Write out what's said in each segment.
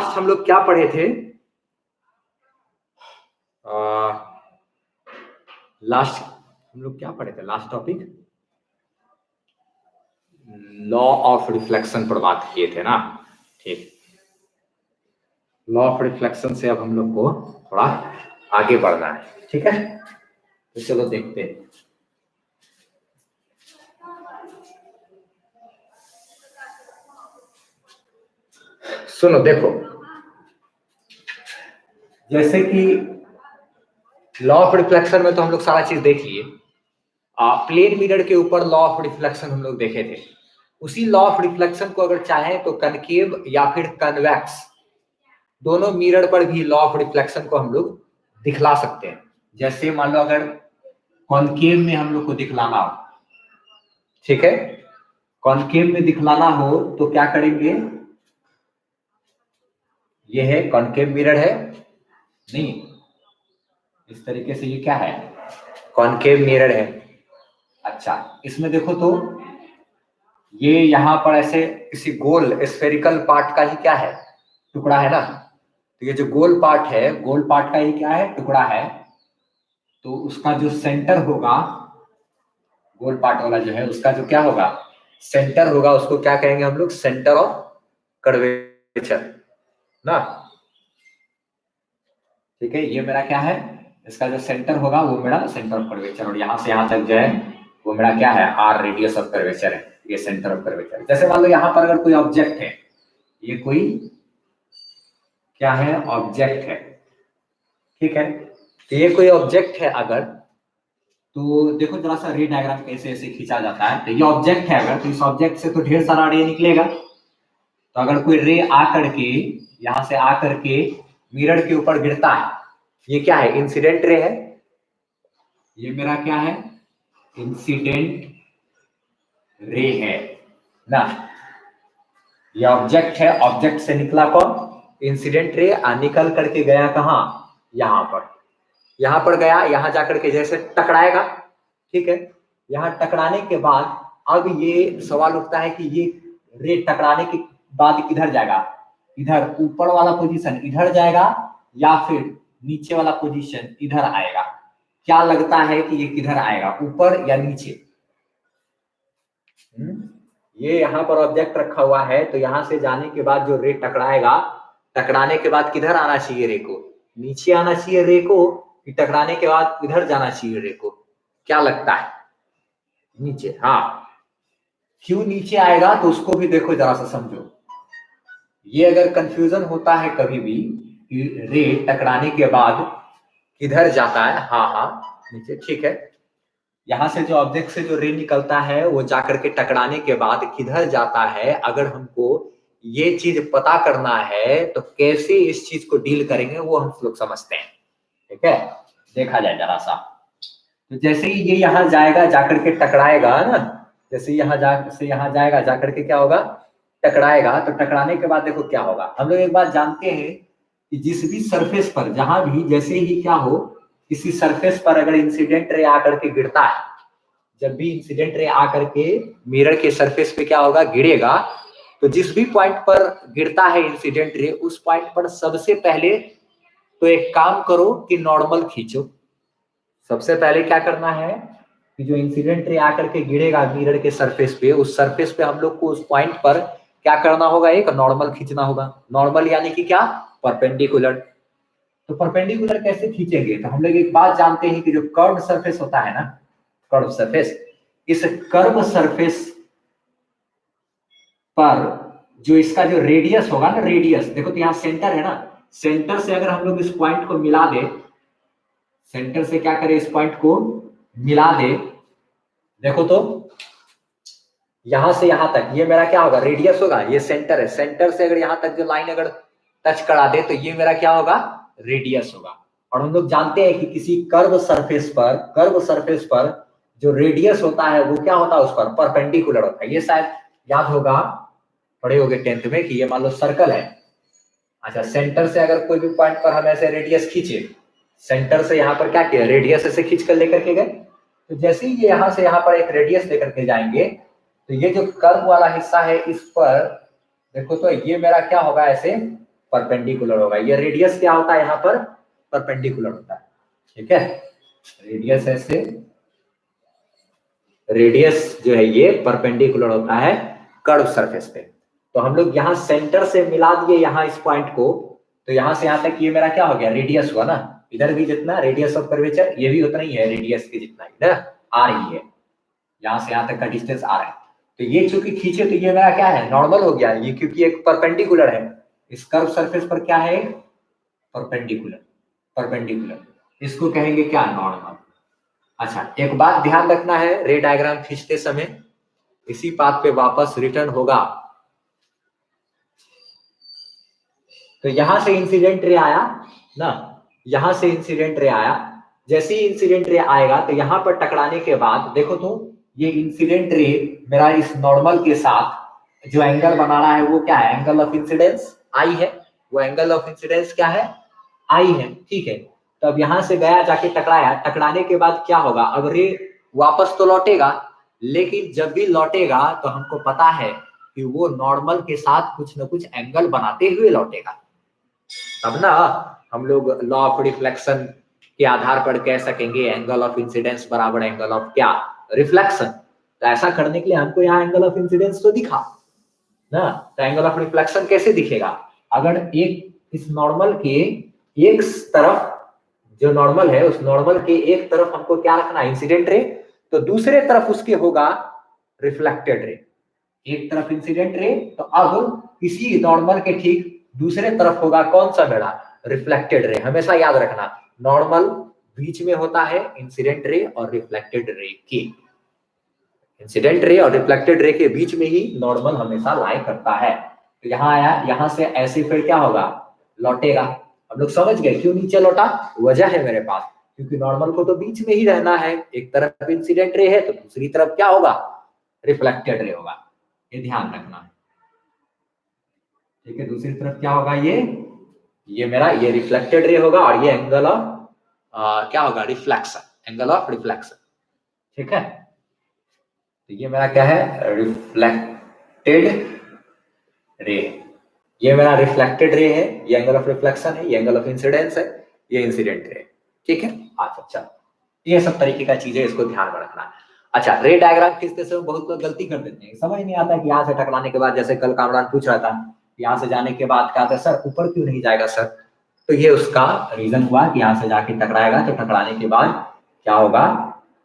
Last हम लोग क्या पढ़े थे? लास्ट हम लोग क्या पढ़े थे? Last topic law of reflection पर बात किए थे ना। ठीक, लॉ ऑफ रिफ्लेक्शन से अब हम लोग को थोड़ा आगे बढ़ना है। ठीक है, तो चलो देखते हैं। सुनो देखो, जैसे कि लॉ ऑफ रिफ्लेक्शन में तो हम लोग सारा चीज देख लिए। प्लेन मिरर के ऊपर लॉ ऑफ रिफ्लेक्शन हम लोग देखे थे। उसी लॉ ऑफ रिफ्लेक्शन को अगर चाहें तो कनकेव या फिर कन्वेक्स, दोनों मिरर पर भी लॉ ऑफ रिफ्लेक्शन को हम लोग दिखला सकते हैं। जैसे मान लो अगर कॉनकेव में हम लोग को दिखलाना हो, ठीक है, कॉनकेव में दिखलाना हो तो क्या करेंगे? ये है कॉनकेव मिरर है, नहीं इस तरीके से, ये क्या है? कॉनकेव मिरर है। अच्छा, इसमें देखो तो ये यहाँ पर ऐसे किसी गोल स्फेरिकल पार्ट का ही क्या है? टुकड़ा है ना। तो ये जो गोल पार्ट है, गोल पार्ट का ही क्या है? टुकड़ा है। तो उसका जो सेंटर होगा, गोल पार्ट वाला जो है उसका जो क्या होगा? सेंटर होगा। उसको क्या कहेंगे हम लोग? सेंटर ऑफ कर्वेचर ना। ठीक है, ये मेरा क्या है? इसका जो सेंटर होगा वो मेरा सेंटर ऑफ कर्वेचर, और यहाँ से यहाँ तक जो है वो मेरा क्या है? आर रेडियस ऑफ कर्वेचर है, ये सेंटर ऑफ कर्वेचर। जैसे मान लो यहाँ पर अगर कोई ऑब्जेक्ट है, ये कोई क्या है? ऑब्जेक्ट है। ठीक है, तो ये कोई ऑब्जेक्ट है अगर, तो देखो जरा सा रे डायग्राम कैसे ऐसे खींचा जाता है। तो ये ऑब्जेक्ट है अगर, तो इस ऑब्जेक्ट से तो ढेर सारा रे निकलेगा। तो अगर कोई रे आ करके यहां से आ करके मिरर के ऊपर गिरता है, ये क्या है? इंसिडेंट रे है। ये मेरा क्या है? इंसिडेंट रे है ना। ये ऑब्जेक्ट है, ऑब्जेक्ट से निकला कौन? Incident ray. निकल करके गया कहाँ? यहाँ पर, यहाँ पर गया, यहाँ जाकर के जैसे टकराएगा। ठीक है, यहाँ टकराने के बाद अब ये सवाल उठता है कि ये रे टकराने के बाद किधर जाएगा? इधर ऊपर वाला पोजीशन इधर जाएगा या फिर नीचे वाला पोजीशन इधर आएगा? क्या लगता है कि ये किधर आएगा, ऊपर या नीचे? ये यहाँ पर ऑब्जेक्ट रखा हुआ है, तो यहाँ से जाने के बाद जो रे टकराएगा, टकराने के बाद किधर आना चाहिए रे को? नीचे आना चाहिए रे को, कि टकराने के बाद इधर जाना चाहिए रे को? क्या लगता है? नीचे। हाँ, क्यों नीचे आएगा? तो उसको भी देखो जरा सा समझो। ये अगर कंफ्यूजन होता है कभी भी कि रे टकराने के बाद किधर जाता है, हाँ हाँ नीचे, ठीक है। यहाँ से जो ऑब्जेक्ट से जो रे निकलता है वो जाकर के टकराने के बाद किधर जाता है, अगर हमको ये चीज पता करना है तो कैसे इस चीज को डील करेंगे वो हम लोग समझते हैं। ठीक है, देखा जाए जरा सा। तो जैसे ही ये यहाँ जाएगा, जाकर के टकराएगा ना, जैसे यहाँ जाएगा, जाकर के क्या होगा? टकराएगा। तो टकराने के बाद देखो क्या होगा। हम लोग एक बात जानते हैं कि जिस भी सरफेस पर, जहां भी जैसे ही क्या हो, किसी सरफेस पर अगर इंसिडेंट रे आकर के गिरता है, जब भी इंसिडेंट रे आकर के मिरर के सरफेस पे क्या होगा? गिरेगा। तो जिस भी पॉइंट पर गिरता है इंसिडेंट रे, उस पॉइंट पर सबसे पहले तो एक काम करो कि नॉर्मल खींचो। सबसे पहले क्या करना है कि जो इंसिडेंट रे आकर के गिरेगा मिरर के सरफेस पे, उस सरफेस पे हम लोग को उस पॉइंट पर क्या करना होगा? एक नॉर्मल खींचना होगा। नॉर्मल यानी कि क्या? परपेंडिकुलर। तो परपेंडिकुलर कैसे खींचेंगे? तो हम लोग एक बात जानते हैं कि जो कर्व सरफेस होता है ना, कर्व सरफेस, इस कर्व सरफेस पर जो इसका जो रेडियस होगा ना, रेडियस देखो तो यहाँ सेंटर है ना, सेंटर से अगर हम लोग इस पॉइंट को मिला दे, सेंटर से क्या करें? इस पॉइंट को मिला दे, देखो तो यहां से यहां तक ये मेरा क्या होगा? रेडियस होगा। ये सेंटर है, सेंटर से अगर यहां तक जो लाइन अगर टच करा दे तो ये मेरा क्या होगा? रेडियस होगा। और हम लोग जानते हैं कि किसी कर्व सरफेस पर जो रेडियस होता है वो क्या होता है? उस पर परपेंडिकुलर होता है। ये शायद याद होगा, पढ़े होगे 10th में कि ये मान लो सर्कल है। अच्छा, सेंटर से अगर कोई भी पॉइंट पर हम ऐसे रेडियस खींचे, सेंटर से यहाँ पर क्या किया? रेडियस ऐसे खींच कर लेकर के गए। तो जैसे ही ये यहाँ से यहाँ पर एक रेडियस लेकर के जाएंगे, तो ये जो कर्व वाला हिस्सा है इस पर देखो तो ये मेरा क्या होगा? ऐसे परपेंडिकुलर होगा। ये रेडियस क्या होता है यहाँ पर, परपेंडिकुलर होता है, ठीक है। रेडियस ऐसे, रेडियस जो है ये परपेंडिकुलर होता है कर्व सरफेस पे। तो हम लोग यहाँ सेंटर से मिला दिए यहाँ इस पॉइंट को, तो यहाँ से यहाँ तक ये मेरा क्या हो गया, रेडियस हुआ ना। इधर भी जितना रेडियस ऑफ कर्वेचर, ये भी उतना ही है रेडियस के जितना ही ना आ रही है, यहाँ से यहाँ तक का डिस्टेंस आ रहा है। तो ये चूंकि खींचे तो ये मेरा क्या है, नॉर्मल हो गया ये, क्योंकि एक परपेंडिकुलर है इस कर्व सरफेस पर, क्या है परपेंडिकुलर, परपेंडिकुलर इसको कहेंगे क्या, नॉर्मल। अच्छा एक बात ध्यान रखना है, रे डायग्राम खींचते समय इसी बात पे वापस रिटर्न होगा। तो यहां से इंसिडेंट रे आया ना, यहां से इंसिडेंट रे आया, जैसे ही इंसिडेंट रे आएगा तो यहां पर टकराने के बाद देखो तो ये इंसिडेंट रे मेरा इस नॉर्मल के साथ जो एंगल बना रहा है वो क्या है, एंगल ऑफ इंसिडेंस आई है, वो एंगल ऑफ इंसिडेंस क्या है, आई है, ठीक है। तो अब यहां से गया जाके टकराया, टकराने के बाद क्या होगा, अब रे वापस तो लौटेगा, लेकिन जब भी लौटेगा तो हमको पता है कि वो नॉर्मल के साथ कुछ न कुछ एंगल बनाते हुए लौटेगा। तब ना हम लोग लॉ ऑफ रिफ्लेक्शन के आधार पर कह सकेंगे एंगल ऑफ इंसिडेंस बराबर एंगल ऑफ क्या, रिफ्लेक्शन। तो ऐसा करने के लिए हमको यहाँ एंगल ऑफ इंसिडेंस तो दिखा ना, तो एंगल ऑफ रिफ्लेक्शन कैसे दिखेगा, अगर एक इस नॉर्मल के एक तरफ, जो नॉर्मल है उस नॉर्मल के एक तरफ हमको क्या रखना है, इंसिडेंट रे, तो दूसरे तरफ उसके होगा रिफ्लेक्टेड रे। एक तरफ इंसिडेंट रे, तो अब इसी नॉर्मल के ठीक दूसरे तरफ होगा कौन सा मेरा, रिफ्लेक्टेड रे। हमेशा याद रखना नॉर्मल बीच में होता है इंसिडेंट रे और रिफ्लेक्टेड रे के, इंसिडेंट रे और रिफ्लेक्टेड रे के बीच में ही नॉर्मल हमेशा लाई करता है। तो यहाँ आया, यहाँ से ऐसे फिर क्या होगा, लौटेगा। हम लोग समझ गए क्यों नीचे लौटा, वजह है मेरे पास, क्योंकि नॉर्मल को तो बीच में ही रहना है, एक तरफ इंसिडेंट रे है तो दूसरी तरफ क्या होगा, रिफ्लेक्टेड रे होगा, ये ध्यान रखना है, ठीक है। दूसरी तरफ क्या होगा, ये मेरा ये रिफ्लेक्टेड रे होगा और ये एंगल ऑफ क्या होगा, रिफ्लेक्शन, एंगल ऑफ रिफ्लेक्शन, ठीक है। तो ये मेरा क्या है, रिफ्लेक्टेड रे, ये मेरा रिफ्लेक्टेड रे है, ये एंगल ऑफ रिफ्लेक्शन है, ये एंगल ऑफ इंसिडेंस है, ये इंसिडेंट रे, ठीक है। अच्छा ये सब तरीके का चीजें इसको ध्यान में रखना है। अच्छा रे डायग्राम खींचते समय बहुत लोग गलती कर देते हैं, समझ नहीं आता कि यहाँ से टकराने के बाद, जैसे कल कामरान पूछ रहा था यहाँ से जाने के बाद क्या था सर ऊपर क्यों नहीं जाएगा सर, तो ये उसका रीजन हुआ कि यहाँ से जाके टकराएगा तो टकराने के बाद क्या होगा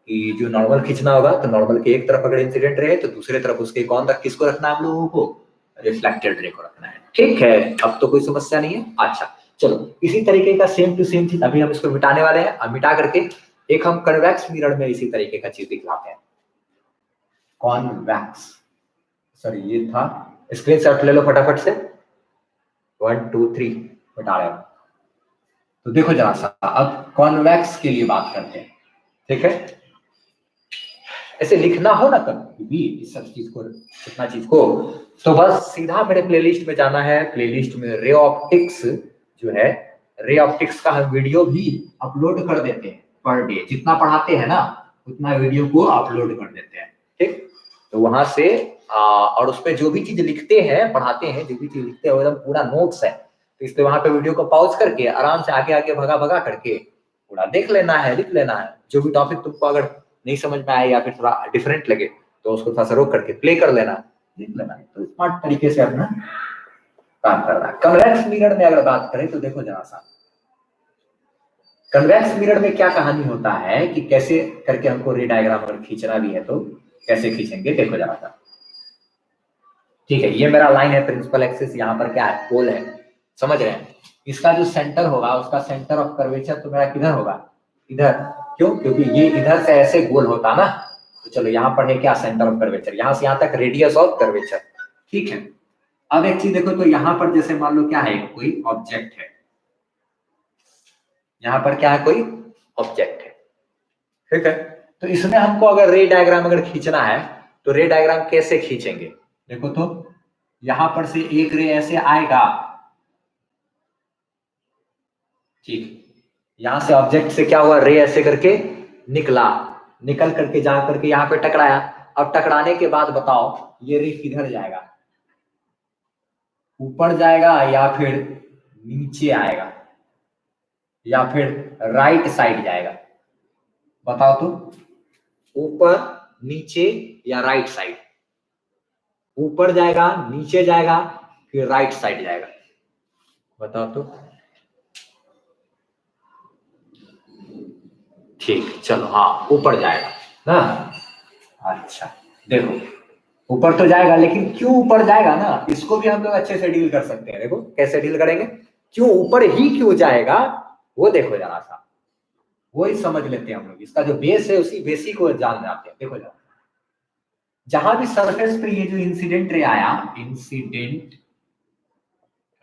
कि जो नॉर्मल खींचना होगा तो नॉर्मल के एक तरफ अगर इंसिडेंट रहे तो दूसरे तरफ उसके कौन तक किसको रखना है, हम लोगों को रिफ्लेक्टेड रे को रखना है, ठीक है। अब तो कोई समस्या नहीं है। अच्छा चलो इसी तरीके का सेम टू सेम चीज अभी हम इसको मिटाने वाले हैं, अब मिटा करके एक हम कन्वेक्स मिरर में इसी तरीके का चीज दिखलाते हैं, कॉन्वेक्स, सॉरी ये था, स्क्रीनशॉट ले लो फटाफट से, 1 2 3 मिटा रहे हो। तो देखो जरा सा अब कॉन्वेक्स के लिए बात करते हैं, ठीक है। ऐसे लिखना हो ना कभी भी इस सब चीज को, इतना चीज को, तो बस सीधा मेरे प्लेलिस्ट में जाना है, प्लेलिस्ट में रे ऑप्टिक्स जो है, रे ऑप्टिक्स का हम वीडियो भी अपलोड कर देते हैं पर डे, जितना पढ़ाते हैं ना उतना वीडियो को अपलोड कर देते हैं, ठीक। तो वहां से और उसपे जो भी चीज लिखते हैं, पढ़ाते हैं, जो भी चीज लिखते हैं वो एकदम पूरा नोट्स है, तो इसलिए वहां पे वीडियो को पॉज करके आराम से आगे आगे भगा भगा करके पूरा देख लेना है, लिख लेना है। जो भी टॉपिक तुमको अगर नहीं समझ में आए या फिर थोड़ा डिफरेंट लगे तो उसको थोड़ा सा रोक करके प्ले कर लेना, लिख लेना, तो स्मार्ट तरीके से अपना काम करना है। कन्वेक्स मिरर में अगर बात करें तो देखो जरा सा, कन्वेक्स मिरर में क्या कहानी होता है कि कैसे करके हमको रे डायग्राम अगर खींचना भी है तो कैसे खींचेंगे, देखो जरा सा, ठीक है। ये मेरा लाइन है, प्रिंसिपल एक्सिस, यहाँ पर क्या है, पोल है, समझ रहे हैं। इसका जो सेंटर होगा उसका सेंटर ऑफ कर्वेचर तो मेरा किधर होगा, इधर, क्यों, क्योंकि ये इधर से ऐसे गोल होता ना, तो चलो यहाँ पर है क्या, सेंटर ऑफ कर्वेचर, यहाँ से यहाँ तक रेडियस ऑफ कर्वेचर, ठीक है। अब एक चीज देखो, तो यहाँ पर जैसे मान लो क्या है, कोई ऑब्जेक्ट है, यहाँ पर क्या है, कोई ऑब्जेक्ट है, ठीक है। तो इसमें हमको अगर रे डायग्राम अगर खींचना है तो रे डायग्राम कैसे खींचेंगे, देखो तो यहां पर से एक रे ऐसे आएगा, ठीक, यहां से ऑब्जेक्ट से क्या हुआ, रे ऐसे करके निकला, निकल करके जा करके यहाँ पे टकराया। अब टकराने के बाद बताओ ये रे किधर जाएगा, ऊपर जाएगा या फिर नीचे आएगा या फिर राइट साइड जाएगा? बताओ तो, ऊपर, नीचे या राइट साइड? ऊपर जाएगा, नीचे जाएगा, फिर राइट साइड जाएगा? बताओ तो। ठीक, चलो, हाँ ऊपर जाएगा ना। अच्छा देखो, ऊपर तो जाएगा, लेकिन क्यों ऊपर जाएगा ना, इसको भी हम लोग अच्छे से डील कर सकते हैं। देखो कैसे डील करेंगे, क्यों ऊपर ही क्यों जाएगा वो देखो जरा सा, वो ही समझ लेते हैं हम लोग। इसका जो बेस है उसी बेसिक को जान जाते हैं। देखो जरा, जहां भी सरफेस पे ये जो इंसिडेंट रे आया, इंसिडेंट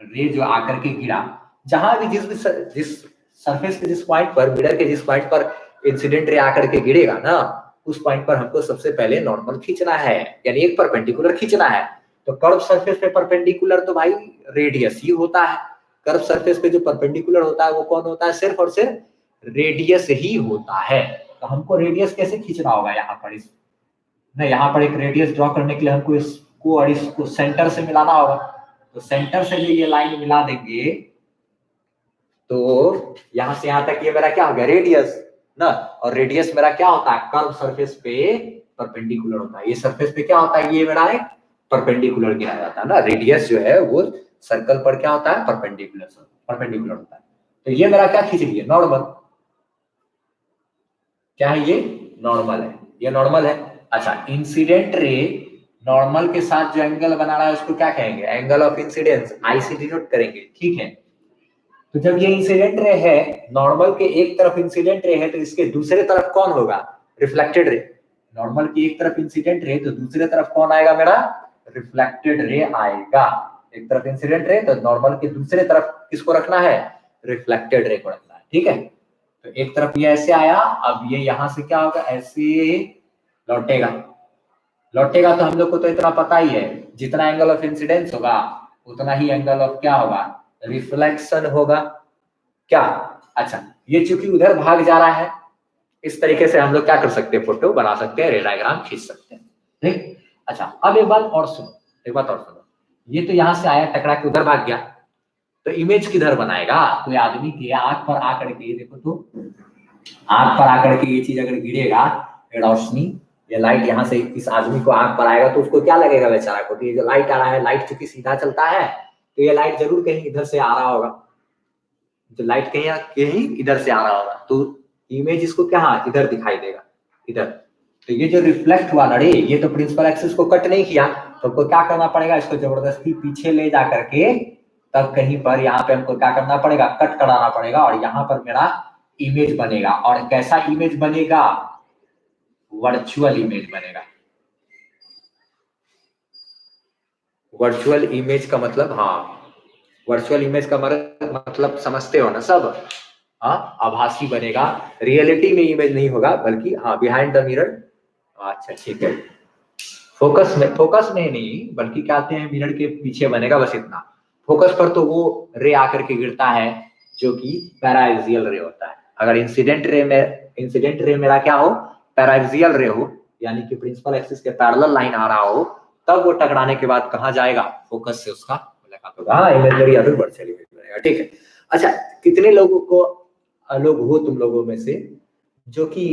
रे जो आकर के गिरा, जहां भी जिस सरफेस के जिस पॉइंट पर, मिरर के जिस पॉइंट पर इंसिडेंट रे आकर के गिरेगा ना, उस पॉइंट पर हमको सबसे पहले नॉर्मल खींचना है, यानी एक परपेंडिकुलर खींचना है। तो कर्व सरफेस पे परपेंडिकुलर तो भाई रेडियस ही होता है। कर्व सरफेस पे जो परपेंडिकुलर होता है वो कौन होता है? सिर्फ और सिर्फ रेडियस ही होता है। तो हमको रेडियस कैसे खींचना होगा? यहाँ पर इस ना, यहाँ पर एक रेडियस ड्रॉ करने के लिए हमको इसको और इसको सेंटर से मिलाना होगा। तो सेंटर से भी ये लाइन मिला देंगे तो यहां से यहां तक ये मेरा क्या हो गया? रेडियस ना। और रेडियस मेरा क्या होता है? कर्व सरफेस पे परपेंडिकुलर होता है। ये सरफेस पे क्या होता है? ये मेरा एक परपेंडिकुलर गिरा जाता है ना। रेडियस जो है वो सर्कल पर क्या होता है? परपेंडिकुलर होता है। तो ये मेरा क्या खींच लिया? नॉर्मल। क्या है ये? नॉर्मल है। ये नॉर्मल है। अच्छा, इंसिडेंट रे नॉर्मल के साथ जो एंगल बना रहा है उसको क्या कहेंगे? एंगल ऑफ इंसिडेंस, आई से डिनोट करेंगे। ठीक है, तो जब ये इंसिडेंट रे है, नॉर्मल के एक तरफ इंसिडेंट रे है, तो इसके दूसरे तरफ कौन होगा? Reflected ray. नॉर्मल की एक तरफ इंसिडेंट रे, तो दूसरे तरफ कौन आएगा मेरा? रिफ्लेक्टेड रे आएगा। एक तरफ इंसिडेंट रे, तो नॉर्मल के दूसरे तरफ किसको रखना है? रिफ्लेक्टेड रे को रखना है। ठीक है, तो एक तरफ ये ऐसे आया, अब ये यहां से क्या होगा? ऐसे लौटेगा। लौटेगा तो हम लोग को तो इतना पता ही है, जितना एंगल ऑफ इंसिडेंस होगा उतना ही एंगल ऑफ क्या होगा? रिफ्लेक्शन होगा। क्या? अच्छा, ये चूंकि उधर भाग जा रहा है, इस तरीके से हम लोग क्या कर सकते हैं? फोटो बना सकते हैं, रे डायग्राम खींच सकते हैं। ठीक। अच्छा, अब एक बात और सुनो, एक बात और सुनो। ये तो यहां से आया, टकरा के उधर भाग गया, तो इमेज किधर बनाएगा? कोई आदमी की आंख पर आकर के, देखो तो, आंख पर आकर के ये चीज अगर गिरेगा, रोशनी, ये लाइट यहाँ से इस आदमी को आंख पर आएगा, तो उसको क्या लगेगा बेचारा को? कि ये जो लाइट आ रहा है, लाइट चूंकि सीधा चलता है, तो ये लाइट जरूर कहीं इधर से आ रहा होगा। जो लाइट कहीं इधर से आ रहा होगा, तो इमेज इसको क्या इधर दिखाई देगा, इधर। तो ये जो रिफ्लेक्ट हुआ ना रे, ये तो प्रिंसिपल एक्सिस को कट नहीं किया, तो हमको क्या करना पड़ेगा? इसको जबरदस्ती पीछे ले जा करके तब कहीं पर यहाँ पे हमको क्या करना पड़ेगा? कट कराना पड़ेगा, और यहाँ पर मेरा इमेज बनेगा। और कैसा इमेज बनेगा? वर्चुअल इमेज बनेगा। वर्चुअल इमेज का मतलब, हाँ, वर्चुअल इमेज का मतलब समझते हो ना सब? हाँ, आभासी बनेगा, रियलिटी में इमेज नहीं होगा, बल्कि हाँ बिहाइंड द मिरर। अच्छा ठीक है, फोकस में नहीं, बल्कि क्या कहते हैं, मिरर के पीछे बनेगा, बस इतना। फोकस पर तो वो रे आकर के गिरता है जो कि पैराएक्सियल रे होता है। अगर इंसिडेंट रे मेरा क्या हो? पैराएक्सियल रे हो, यानी कि प्रिंसिपल एक्सिस के पैरेलल लाइन आ रहा हो, तब वो टकराने के बाद कहाँ जाएगा? फोकस से उसका मुलाकात होगा। हाँ, इमेजरी या फिर वर्चुअल इमेज बनेगा। ठीक है। अच्छा, कितने लोगों को हो तुम लोगों में से जो कि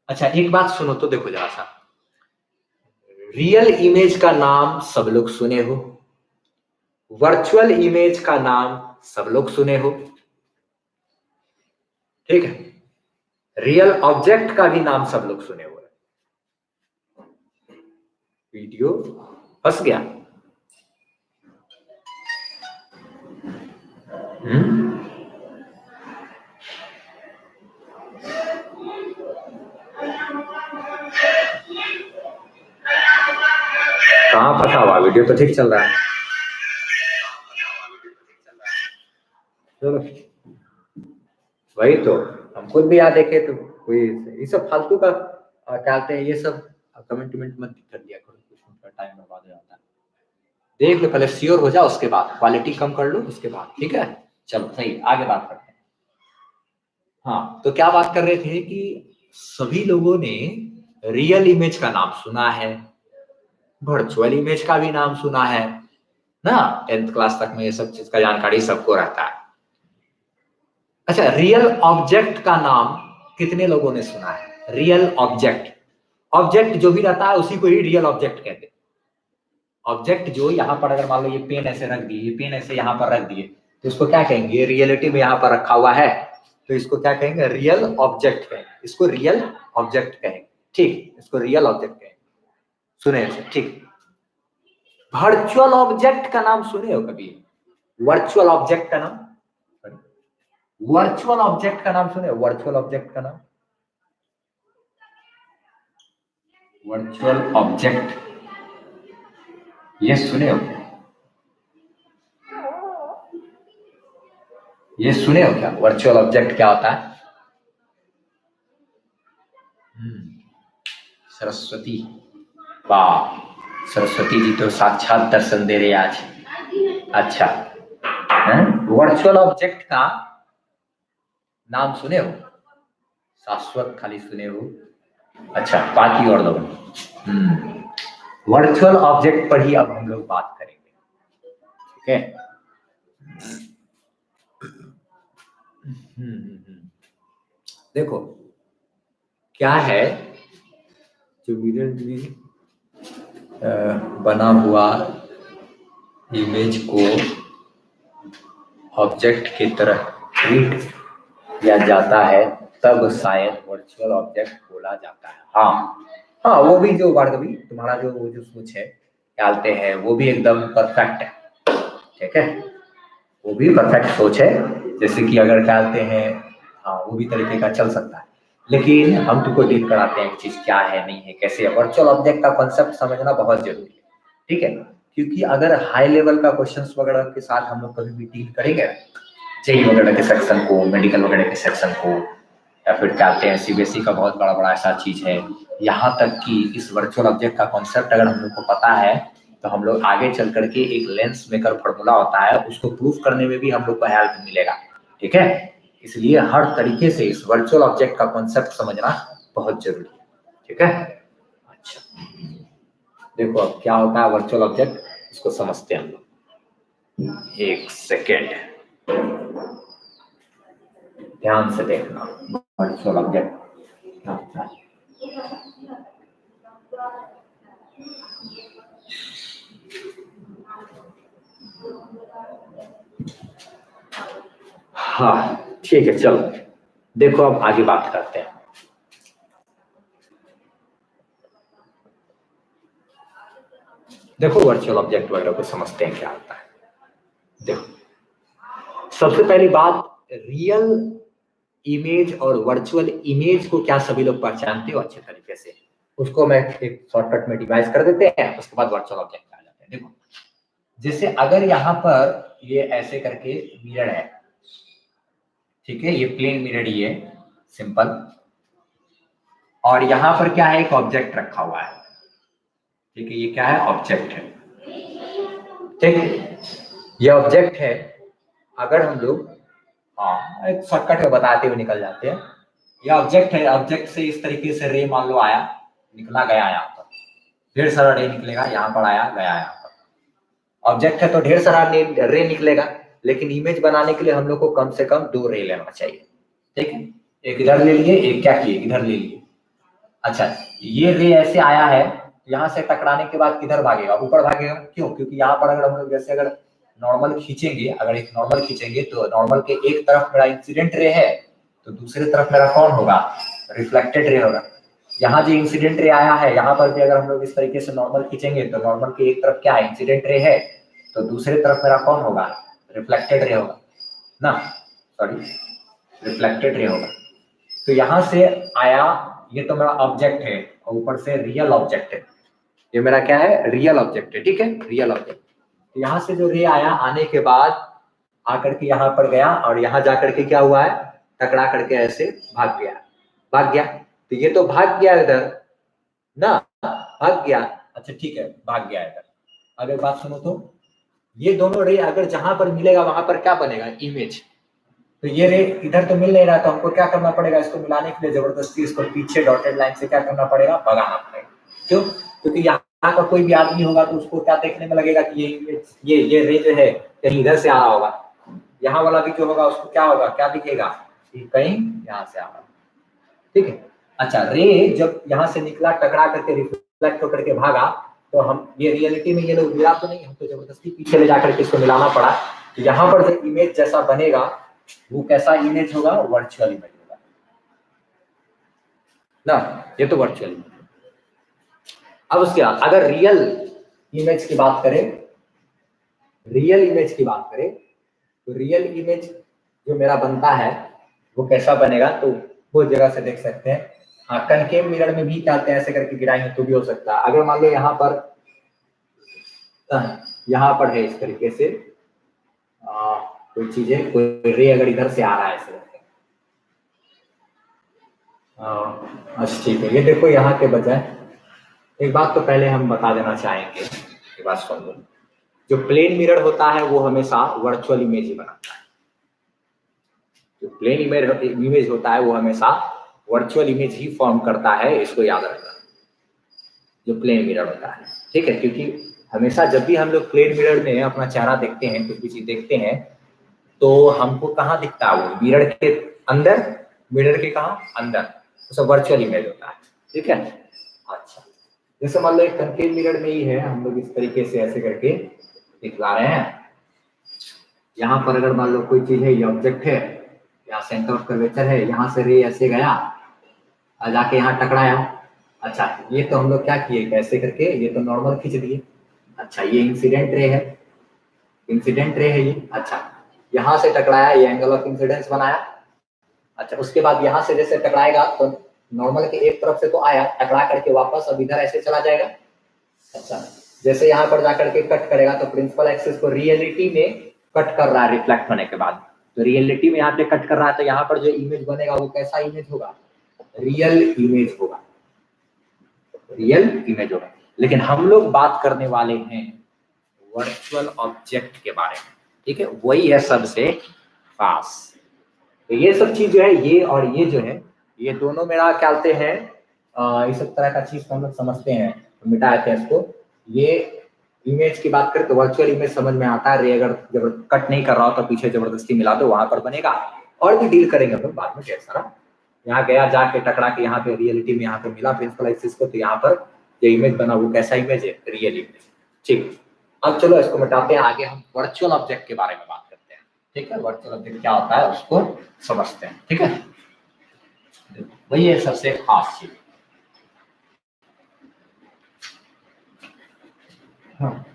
अच्छा एक बात सुनो तो, देखो जरा सा, रियल इमेज का नाम सब लोग सुने हो, वर्चुअल इमेज का नाम सब लोग सुने हो, ठीक है, रियल ऑब्जेक्ट का भी नाम सब लोग सुने हुए। वीडियो फंस गया? कहाँ फंसा हुआ? वीडियो तो ठीक चल रहा है। चलो, वही तो, हम खुद भी यहाँ देखे तो कोई ये सब फालतू का कहते हैं, ये सब कमेंट मत कर दिया करो, कुछ टाइम बर्बाद हो जाता है। देख लो पहले, श्योर हो जाओ, उसके बाद क्वालिटी कम कर लो, उसके बाद। ठीक है, चलो सही, आगे बात करते हैं। हाँ, तो क्या बात कर रहे थे कि सभी लोगों ने रियल इमेज का नाम सुना है, वर्चुअल इमेज का भी नाम सुना है, ना, 10th क्लास तक में ये सब चीज का जानकारी सबको रहता है। अच्छा, रियल ऑब्जेक्ट का नाम कितने लोगों ने सुना है? रियल ऑब्जेक्ट, ऑब्जेक्ट जो भी रहता है उसी को ही रियल ऑब्जेक्ट कहते हैं। ऑब्जेक्ट जो यहाँ पर अगर मान लो ये पेन ऐसे रख दिए, ये पेन ऐसे यहाँ पर रख दिए, तो इसको क्या कहेंगे? ये रियलिटी में यहाँ पर रखा हुआ है, तो इसको क्या कहेंगे? रियल ऑब्जेक्ट कहेंगे, इसको रियल ऑब्जेक्ट कहेंगे। ठीक, इसको रियल ऑब्जेक्ट कहेंगे। सुने इसे, ठीक। वर्चुअल ऑब्जेक्ट का नाम सुने हो कभी? वर्चुअल ऑब्जेक्ट का नाम, वर्चुअल ऑब्जेक्ट का नाम सुने? वर्चुअल ऑब्जेक्ट का नाम, वर्चुअल ऑब्जेक्ट, ये सुने हो? ये सुने हो क्या? वर्चुअल ऑब्जेक्ट क्या होता है? सरस्वती, वाह, सरस्वती जी तो साक्षात दर्शन दे रहे आज। अच्छा, वर्चुअल ऑब्जेक्ट का नाम सुने हो? शाश्वत खाली सुने हो? अच्छा, बाकी और लोग वर्चुअल ऑब्जेक्ट पर ही अब हम लोग बात करेंगे, ठीक है? देखो क्या है, जो मिरर बना हुआ इमेज को ऑब्जेक्ट की तरह ट्रीट किया जाता है, तब शायद वर्चुअल ऑब्जेक्ट बोला जाता है। हाँ, वो भी जो भार्गवी तुम्हारा जो सोच है डालते हैं, वो भी एकदम परफेक्ट है, ठीक है? वो भी परफेक्ट सोच है, जैसे कि अगर डालते हैं, हाँ, वो भी तरीके का चल सकता है। लेकिन हम तुमको डील कराते हैं चीज क्या है, नहीं है, कैसे है। वर्चुअल ऑब्जेक्ट का कॉन्सेप्ट समझना बहुत जरूरी है, ठीक है? क्योंकि अगर हाई लेवल का क्वेश्चंस वगैरह के साथ हम लोग कभी भी डील करेंगे, जेई वगैरह के सेक्शन को, मेडिकल वगैरह के सेक्शन को, या फिर कहते हैं सीबीएसई का बहुत बड़ा ऐसा चीज है, यहाँ तक कि इस वर्चुअल ऑब्जेक्ट का कॉन्सेप्ट अगर हम लोग को पता है, तो हम लोग आगे चल करके एक लेंस मेकर फॉर्मूला होता है, उसको प्रूफ करने में भी हम लोग को हेल्प मिलेगा, ठीक है? इसलिए हर तरीके से इस वर्चुअल ऑब्जेक्ट का कॉन्सेप्ट समझना बहुत जरूरी है, ठीक है? अच्छा, देखो अब क्या होता है वर्चुअल ऑब्जेक्ट, इसको समझते हैं हम लोग। एक सेकेंड ध्यान से देखना, वर्चुअल ऑब्जेक्ट क्या होता है। हाँ ठीक है, चलो देखो अब आगे बात करते हैं। देखो वर्चुअल ऑब्जेक्ट वगैरह को समझते हैं क्या होता है। देखो सबसे पहली बात, रियल इमेज और वर्चुअल इमेज को क्या सभी लोग पहचानते हो अच्छे तरीके से? उसको मैं एक शॉर्टकट में डिवाइस कर देते हैं, उसके बाद वर्चुअल ऑब्जेक्ट आ जाते हैं। देखो जैसे अगर यहाँ पर ये ऐसे करके मिरर है, ठीक है, ये प्लेन मिरर ही है, सिंपल, और यहाँ पर क्या है, एक ऑब्जेक्ट रखा हुआ है, ठीक है, ये क्या है, ऑब्जेक्ट है, ठीक, ये ऑब्जेक्ट है। अगर हम लोग, हाँ, एक शॉर्टकट में बताते हुए निकल जाते हैं। ये ऑब्जेक्ट है, ऑब्जेक्ट से इस तरीके से रे मान लो आया, निकला गया यहाँ पर, ढेर सारा रे निकलेगा, यहाँ पर आया गया यहाँ पर। ऑब्जेक्ट है तो ढेर सारा रे निकलेगा, लेकिन इमेज बनाने के लिए हम लोग को कम से कम 2 रे लेना चाहिए, ठीक है? एक इधर ले लिए, एक क्या किए, इधर ले लिए। अच्छा, ये रे ऐसे आया है, यहाँ से टकराने के बाद किधर भागेगा, ऊपर भागेगा। क्यों? क्योंकि यहाँ पर अगर हम लोग जैसे अगर नॉर्मल खींचेंगे, अगर एक नॉर्मल खींचेंगे तो नॉर्मल के एक तरफ मेरा इंसिडेंट रे है, तो दूसरी तरफ मेरा कौन होगा, रिफ्लेक्टेड रे होगा। यहाँ जो इंसिडेंट रे आया है, यहाँ पर भी अगर हम लोग इस तरीके से नॉर्मल खींचेंगे तो नॉर्मल के एक तरफ क्या है, इंसिडेंट रे है, तो दूसरी तरफ मेरा कौन होगा, रिफ्लेक्टेड रे होगा ना, सॉरी, रिफ्लेक्टेड रे होगा। तो यहाँ से आया, ये तो मेरा ऑब्जेक्ट है, और ऊपर से रियल ऑब्जेक्ट है, ये मेरा क्या है, रियल ऑब्जेक्ट है, ठीक है, रियल ऑब्जेक्ट। तो यहाँ से जो रे आया, आने के बाद आकर के यहाँ पर गया, और यहाँ जाकर के क्या हुआ है, टकरा करके ऐसे भाग गया, भाग गया। तो ये तो भाग गया इधर ना, भाग गया, अच्छा ठीक है, भाग गया इधर। अगर बात सुनो तो ये दोनों रे अगर जहां पर मिलेगा वहां पर क्या बनेगा, इमेज। तो ये रे इधर तो मिल नहीं रहा, तो हमको क्या करना पड़ेगा, इसको मिलाने के लिए जबरदस्ती इसको पीछे डॉटेड लाइन से क्या करना पड़ेगा, भगाना पड़ेगा। क्यों? क्योंकि यहाँ यहाँ का कोई भी आदमी होगा तो उसको क्या देखने में लगेगा कि ये रे जो है कहीं इधर से आ रहा होगा। यहाँ वाला भी जो होगा उसको क्या होगा, क्या दिखेगा कि कहीं यहाँ से आ रहा, ठीक है। अच्छा, रे जब यहाँ से निकला, टकरा करके रिफ्लेक्ट होकर के भागा, तो हम ये रियलिटी में ये लोग मिला तो नहीं, हमको जबरदस्ती पीछे ले जाकर के इसको मिलाना पड़ा। तो यहाँ पर जो इमेज जैसा बनेगा वो कैसा इमेज होगा, वर्चुअल इमेज होगा ना, ये तो वर्चुअल इमेज। अब उसके बाद अगर रियल इमेज की बात करें, रियल इमेज की बात करें तो रियल इमेज जो मेरा बनता है वो कैसा बनेगा, तो वो जगह से देख सकते हैं। हाँ, कनकेव मिरर में भी क्या होते हैं, ऐसे करके गिराएंगे तो भी हो सकता है। अगर मान लो यहाँ पर है इस तरीके से कोई चीज है, कोई रे अगर इधर से आ रहा है ऐसे, अच्छा ठीक है। ये देखो यहाँ के बजाय एक बात तो पहले हम बता देना चाहेंगे, ये बात सुन लो, जो प्लेन मिरर होता है वो हमेशा वर्चुअल इमेज ही बनाता है। जो प्लेन इमेज होता है वो हमेशा वर्चुअल इमेज ही फॉर्म करता है, इसको याद रखना, जो प्लेन मिरर होता है, ठीक है। क्योंकि हमेशा जब भी हम लोग प्लेन मिरर में अपना चेहरा देखते हैं, कुछ भी चीज देखते हैं, तो हमको कहाँ दिखता है, वो मिरर के अंदर, मिरर के कहाँ अंदर, तो सब वर्चुअल इमेज होता है, ठीक है। अच्छा, जैसे मान लो एक कनकेव मिरर में ही है, हम लोग इस तरीके से ऐसे करके दिखला रहे हैं। यहाँ पर अगर मान लो कोई चीज है, ये ऑब्जेक्ट है, यहाँ सेंटर ऑफ कर्वेचर है, यहाँ से रे ऐसे गया और जाके यहाँ टकराया। अच्छा, ये तो हम लोग क्या किए, कैसे करके ये तो नॉर्मल खींच दिए। अच्छा, ये इंसिडेंट रे है, इंसिडेंट रे है ये। अच्छा, यहाँ से टकराया, ये एंगल ऑफ इंसिडेंस बनाया। अच्छा, उसके बाद यहाँ से जैसे टकराएगा तो नॉर्मल के एक तरफ से तो आया, टकरा करके वापस अब इधर ऐसे चला जाएगा। अच्छा, जैसे यहाँ पर जाकर के कट करेगा तो प्रिंसिपल एक्सिस को रियलिटी में कट कर रहा है रिफ्लेक्ट होने के बाद, तो रियलिटी में यहाँ पे कट कर रहा है, तो यहाँ पर जो इमेज बनेगा वो कैसा इमेज होगा, रियल इमेज होगा, रियल इमेज होगा। लेकिन हम लोग बात करने वाले हैं वर्चुअल ऑब्जेक्ट के बारे में, ठीक है, वही है सबसे खास। तो ये सब चीज जो है, ये और ये जो है, ये दोनों मेरा क्या कहते हैं, इस तरह का चीज हम लोग समझते हैं, तो मिटा देते हैं इसको। ये इमेज की बात करें तो वर्चुअल इमेज समझ में आता है, रे अगर जब कट नहीं कर रहा हो तो पीछे जबरदस्ती मिला दो, वहां पर बनेगा। और भी डील करेंगे हम लोग बाद में ढेर सारा। यहाँ गया, जाके टकरा के यहाँ पे रियलिटी में यहाँ पे मिला प्रिंसिपल एक्सिस को, तो यहाँ पर जो इमेज बना वो कैसा इमेज है, रियल इमेज, ठीक। अब चलो इसको मिटाते हैं, आगे हम वर्चुअल ऑब्जेक्ट के बारे में बात करते हैं, ठीक है। वर्चुअल ऑब्जेक्ट क्या होता है उसको समझते हैं, ठीक है। वही है सबसे खास चीज। हाँ,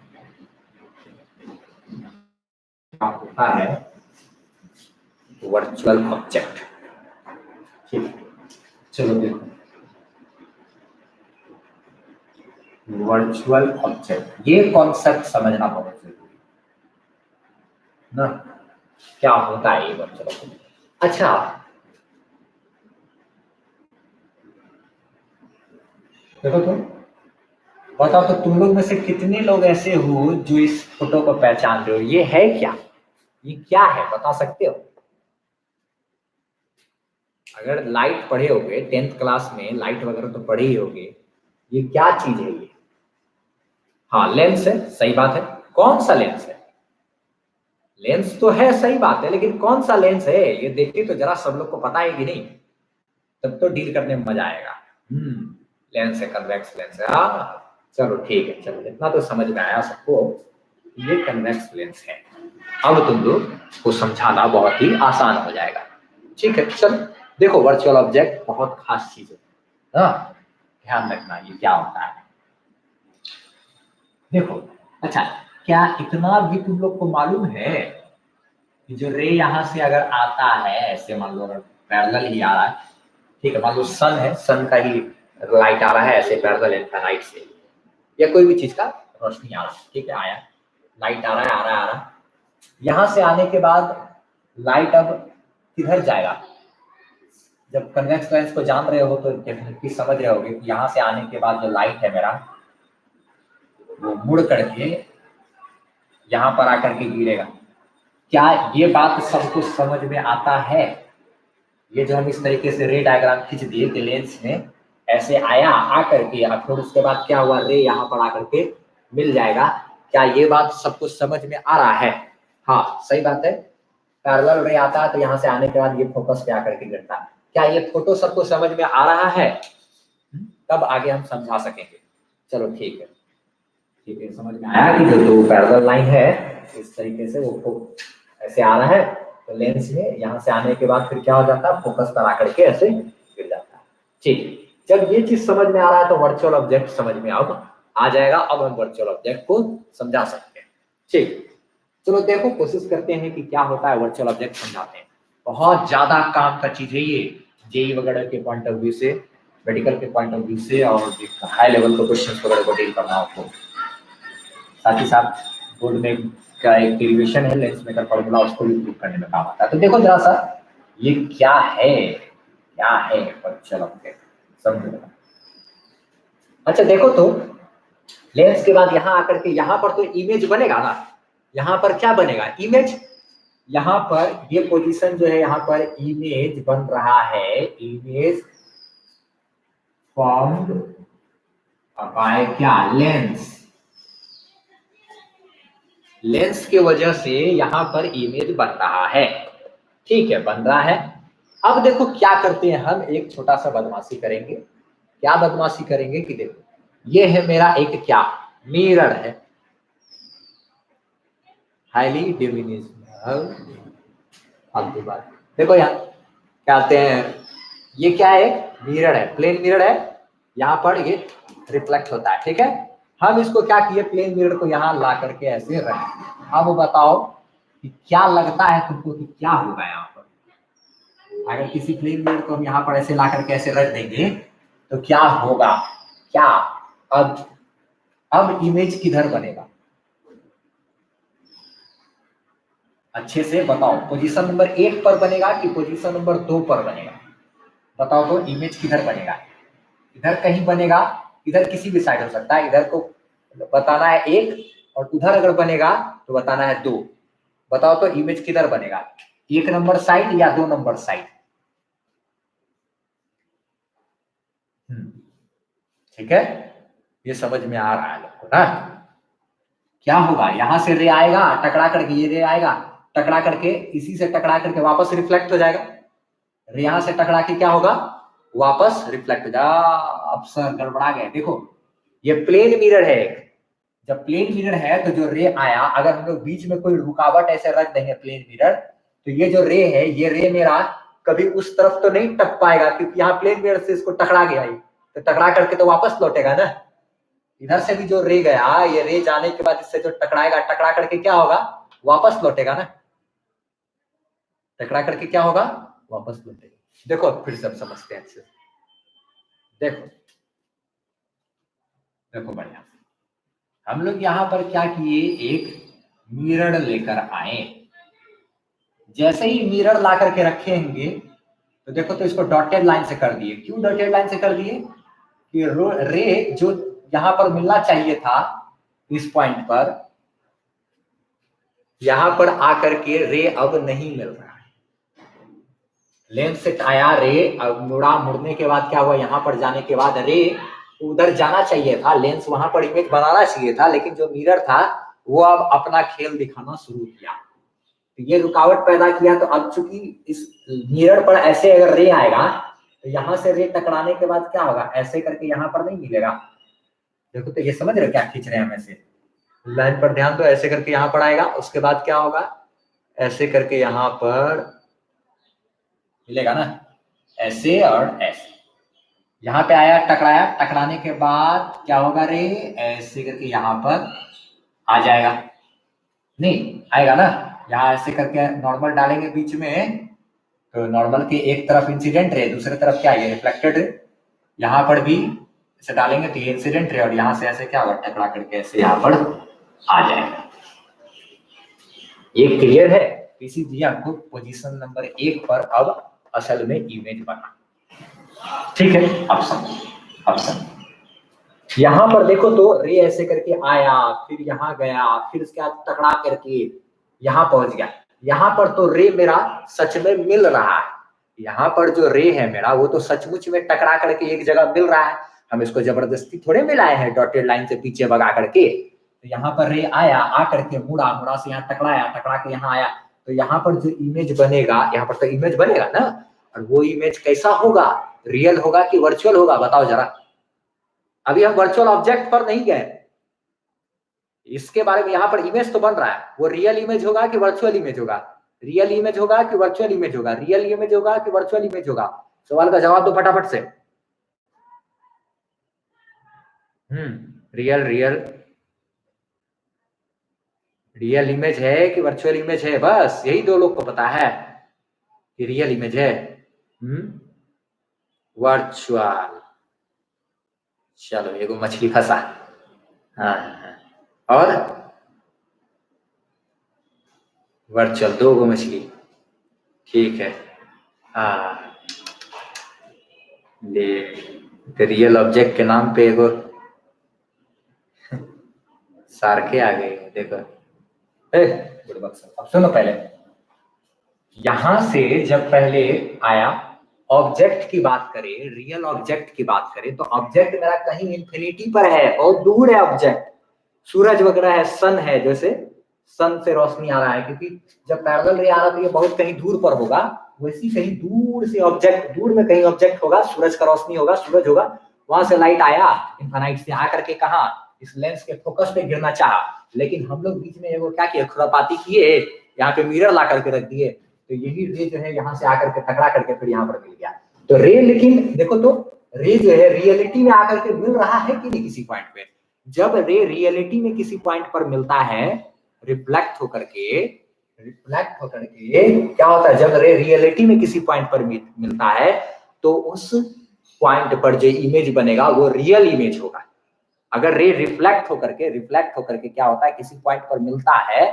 होता है वर्चुअल ऑब्जेक्ट, ठीक। चलो देखो, वर्चुअल ऑब्जेक्ट, ये कॉन्सेप्ट समझना बहुत जरूरी ना, क्या होता है ये वर्चुअल ऑब्जेक्ट। अच्छा, देखो तो बताओ, तो तुम लोग में से कितने लोग ऐसे हो जो इस फोटो को पहचान रहे हो, ये है क्या, ये क्या है, बता सकते हो। अगर लाइट पढ़े होगे 10th क्लास में, लाइट वगैरह तो पढ़े ही होगे, ये क्या चीज है ये। हाँ, लेंस है, सही बात है। कौन सा लेंस है, लेंस तो है, सही बात है, लेकिन कौन सा लेंस है ये देखिए तो जरा, सब लोग को पता है कि नहीं, तब तो डील करने में मजा आएगा। लेंस है, कन्वेक्स लेंस है। हाँ चलो ठीक है, चलो इतना तो समझ में आया सबको, ये कन्वेक्स लेंस है। अब तुम लोग को समझाना बहुत ही आसान हो जाएगा, ठीक है। चलो देखो, वर्चुअल ऑब्जेक्ट बहुत खास चीज है, हाँ ध्यान रखना ये क्या होता है। देखो, अच्छा, क्या इतना भी तुम लोग को मालूम है कि जो रे यहाँ से अगर आता है ऐसे, मान लो अगर पैरेलल ही आ रहा है, ठीक है, मान लो सन है, सन का ही लाइट आ रहा है ऐसे पैरेलल इंफ्रालाइट से, या कोई भी चीज का रोशनी आ रहा है, ठीक है, आया लाइट आ रहा है, आ रहा है, आ रहा है। यहाँ से आने के बाद लाइट अब किधर जाएगा, जब कन्वेक्स लेंस को जान रहे हो तो डेफिनेटली समझ रहे होगे कि यहाँ से आने के बाद जो लाइट है मेरा, वो मुड़ करके यहाँ पर आकर के गिरेगा। क्या ये बात सबको समझ में आता है, ये जो हम इस तरीके से रे डायग्राम खींच दिए कि लेंस में ऐसे आया, आ करके और फिर उसके बाद क्या हुआ, रे यहाँ पर आकर के मिल जाएगा। क्या ये बात सबको समझ में आ रहा है? हाँ सही बात है। पैरेलल रे आता है तो यहाँ से आने के बाद ये फोकस पे आकर के गिरता है। क्या ये फोटो सबको समझ में आ रहा है? तब आगे हम समझा सकेंगे। चलो ठीक है, ठीक है, समझ में आया कि जो दो पैरेलल लाइन है इस तरीके से वो ऐसे आ रहा है, तो लेंस में यहाँ से आने के बाद फिर क्या हो जाता है, फोकस पर आकर के ऐसे गिर जाता है। ठीक है, जब ये चीज समझ में आ रहा है तो वर्चुअल ऑब्जेक्ट समझ में अब आ जाएगा। अब हम वर्चुअल ऑब्जेक्ट को समझा सकते हैं। ठीक, चलो देखो कोशिश करते हैं कि क्या होता है, वर्चुअल ऑब्जेक्ट समझाते हैं। बहुत ज्यादा काम का चीज है ये, जेई वगैरह के पॉइंट ऑफ व्यू से, मेडिकल के पॉइंट ऑफ व्यू से, और हाई लेवल के क्वेश्चन वगैरह को डील करना हो। साथ ही साथ बोर्ड में का एक डेरिवेशन है लेंस मेकर फॉर्मूला, उसको भी प्रूव करने में काम आता है। तो देखो जरा सा ये क्या है, क्या है वर्चुअल ऑब्जेक्ट समझो। अच्छा देखो तो लेंस के बाद यहाँ आकर के यहाँ पर तो इमेज बनेगा ना, यहाँ पर क्या बनेगा, इमेज। यहाँ पर ये पोजीशन जो है, यहाँ पर इमेज बन रहा है, इमेज फॉर्म्ड बाय क्या, लेंस। लेंस के वजह से यहाँ पर इमेज बन रहा है। ठीक है, बन रहा है। अब देखो क्या करते हैं हम, एक छोटा सा बदमाशी करेंगे। क्या बदमाशी करेंगे कि देखो ये है मेरा एक क्या, मिरर है, हाईली डिमिनिशबल। फालतू बात। देखो यहाँ क्या कहते हैं, ये क्या है, मिरर है, प्लेन मिरर है, यहाँ पर ये रिफ्लेक्ट होता है। ठीक है, हम इसको क्या किए, प्लेन मिरर को यहाँ ला करके ऐसे रख। अब बताओ कि क्या लगता है तुमको कि क्या होगा यहाँ पर, अगर किसी प्लेन मिरर को हम यहाँ पर ऐसे ला करके ऐसे रख देंगे तो क्या होगा, क्या अब इमेज किधर बनेगा, अच्छे से बताओ। पोजीशन नंबर 1 पर बनेगा कि पोजीशन नंबर 2 पर बनेगा, बताओ तो इमेज किधर बनेगा। इधर कहीं बनेगा, इधर किसी भी साइड हो सकता है, इधर को बताना है 1 और उधर अगर बनेगा तो बताना है 2। बताओ तो इमेज किधर बनेगा, 1 नंबर साइड या 2 नंबर साइड। ठीक है, ये समझ में आ रहा है लोगों को ना। क्या होगा, यहां से रे आएगा, टकरा करके ये रे आएगा, टकरा करके इसी से टकरा करके वापस रिफ्लेक्ट हो जाएगा। रे यहां से टकरा के क्या होगा, वापस रिफ्लेक्ट हो जाएगा। अब सर गड़बड़ा गया, देखो ये प्लेन मिरर है एक, जब प्लेन मिरर है तो जो रे आया, अगर हम लोग बीच में कोई रुकावट ऐसे रख देंगे प्लेन मिरर, तो ये जो रे है, ये रे मेरा कभी उस तरफ तो नहीं टक पाएगा, क्योंकि यहाँ प्लेन मिरर से इसको टकरा गया, तो टकरा करके तो वापस लौटेगा ना। इधर से भी जो रे गया, ये रे जाने के बाद इससे जो टकराएगा, टकरा करके क्या होगा, वापस लौटेगा ना। टकरा करके क्या होगा, वापस लौटेगा। देखो फिर सब समझते हैं अच्छे से। देखो देखो बढ़िया, हम लोग यहाँ पर क्या किए, एक मिरर लेकर आए। जैसे ही मिरर ला करके रखेंगे तो देखो, तो इसको डॉटेड लाइन से कर दिए। क्यों डॉटेड लाइन से कर दिए, कि रे जो यहाँ पर मिलना चाहिए था इस पॉइंट पर, यहाँ पर आकर के रे अब नहीं मिल रहा है। लेंस से आया रे, अब मुड़ने के बाद क्या हुआ, यहाँ पर जाने के बाद रे उधर जाना चाहिए था, लेंस वहां पर इमेज बनाना चाहिए था, लेकिन जो मिरर था वो अब अपना खेल दिखाना शुरू किया, तो ये रुकावट पैदा किया। तो अब चूंकि इस मिरर पर ऐसे अगर रे आएगा तो यहाँ से रे टकराने के बाद क्या होगा, ऐसे करके यहाँ पर नहीं मिलेगा। देखो तो ये समझ रहे हो क्या खींच रहे हैं हम, ऐसे लाइन पर ध्यान दो, ऐसे करके यहाँ पर आएगा, उसके बाद क्या होगा, ऐसे करके यहाँ पर मिलेगा ना, ऐसे और ऐसे। यहाँ पे आया, टकराया, टकराने के बाद क्या होगा, रे ऐसे करके यहाँ पर आ जाएगा, नहीं आएगा ना। यहाँ ऐसे करके नॉर्मल डालेंगे बीच में, तो नॉर्मल के एक तरफ इंसिडेंट रे, दूसरी तरफ क्या है, रिफ्लेक्टेड रे। यहाँ पर भी ऐसे डालेंगे तो ये इंसिडेंट रे, और यहाँ से ऐसे क्या होगा, टकरा करके ऐसे यहाँ पर आ जाएगा। ये क्लियर है, इसीलिए हमको पोजीशन नंबर 1 पर अब असल में इमेज बना। ठीक है, अब समझो, यहाँ पर देखो तो रे ऐसे करके आया, फिर यहाँ गया, फिर उसके बाद टकरा करके यहाँ पहुंच गया। यहाँ पर तो रे मेरा सच में मिल रहा है, यहाँ पर जो रे है मेरा वो तो सचमुच में टकरा करके एक जगह मिल रहा है, हम इसको जबरदस्ती थोड़े मिलाए हैं डॉटेड लाइन से पीछे भगा करके। तो यहाँ पर रे आया, आ करके मुड़ा, मुड़ा से यहाँ टकराया, टकरा के यहाँ आया, तो यहाँ पर जो इमेज बनेगा, यहाँ पर तो इमेज बनेगा ना, और वो इमेज कैसा होगा, रियल होगा कि वर्चुअल होगा, बताओ जरा। अभी हम वर्चुअल ऑब्जेक्ट पर नहीं गए, इसके बारे में यहाँ पर इमेज तो बन रहा है, वो रियल इमेज होगा कि वर्चुअल इमेज होगा, रियल इमेज होगा कि वर्चुअल इमेज होगा, रियल इमेज होगा कि वर्चुअल इमेज होगा, सवाल का जवाब दो फटाफट से। रियल रियल रियल इमेज है कि वर्चुअल इमेज है, बस यही दो लोग को पता है कि रियल इमेज है वर्चुअल। चलो एगो मछली फंसा। हाँ, और वर्चुअल दो गो मछली, ठीक है। हाँ, ले रियल ऑब्जेक्ट के नाम पे एगो सारखे आ गए, देखो। अब सुनो, पहले यहां से जब पहले आया ऑब्जेक्ट की बात करें, रियल ऑब्जेक्ट की बात करें, तो ऑब्जेक्ट मेरा कहीं इंफिनिटी पर है, बहुत दूर है ऑब्जेक्ट, सूरज वगैरह है, सन है, जैसे सन से रोशनी आ रहा है, क्योंकि जब पैरेलल रे आ रहा है तो ये बहुत कहीं दूर पर होगा, वैसी कहीं दूर से ऑब्जेक्ट, दूर में कहीं ऑब्जेक्ट होगा, सूरज का रोशनी होगा, सूरज होगा, वहां से लाइट आया इनफाइनाइट से आकर के कहा इस लेंस के फोकस पे गिरना चाहा, लेकिन हम लोग बीच में एगो क्या किए, खुरापाती किए, यहाँ पे मिरर ला करके रख दिए, तो यही रे जो है यहाँ से आकर के टकरा करके फिर यहाँ पर मिल गया। तो रे, लेकिन देखो तो रे जो है रियलिटी में आकर के मिल रहा है कि नहीं किसी पॉइंट पे, जब रे रियलिटी में किसी पॉइंट पर मिलता है, रिफ्लेक्ट होकर के क्या होता है, जब रे रियलिटी में किसी पॉइंट पर मिलता है तो उस पॉइंट पर जो इमेज बनेगा वो रियल इमेज होगा। अगर रे रिफ्लेक्ट होकर के क्या होता है, किसी पॉइंट पर मिलता है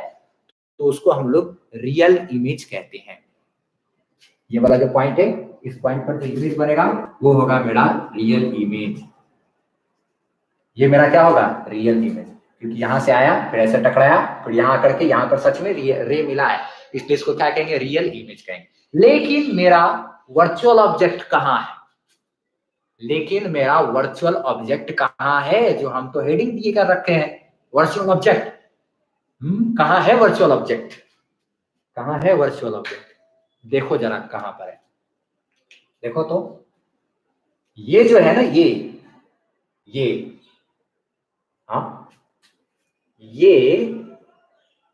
तो उसको हम लोग रियल इमेज कहते हैं। ये वाला जो पॉइंट है, इस पॉइंट पर जो इमेज बनेगा वो होगा मेरा रियल इमेज। ये मेरा क्या होगा, रियल इमेज, क्योंकि यहां से आया फिर ऐसे टकराया, फिर यहां आकर के यहां पर सच में रे मिला है, इसलिए इसको क्या कहेंगे, रियल इमेज कहेंगे। लेकिन मेरा वर्चुअल ऑब्जेक्ट कहाँ है, लेकिन मेरा वर्चुअल ऑब्जेक्ट कहाँ है, जो हम तो हेडिंग दिए कर रखे हैं वर्चुअल ऑब्जेक्ट। कहाँ है वर्चुअल ऑब्जेक्ट, कहाँ है वर्चुअल ऑब्जेक्ट, देखो जरा कहां पर है, देखो तो ये जो है ना, ये हाँ, ये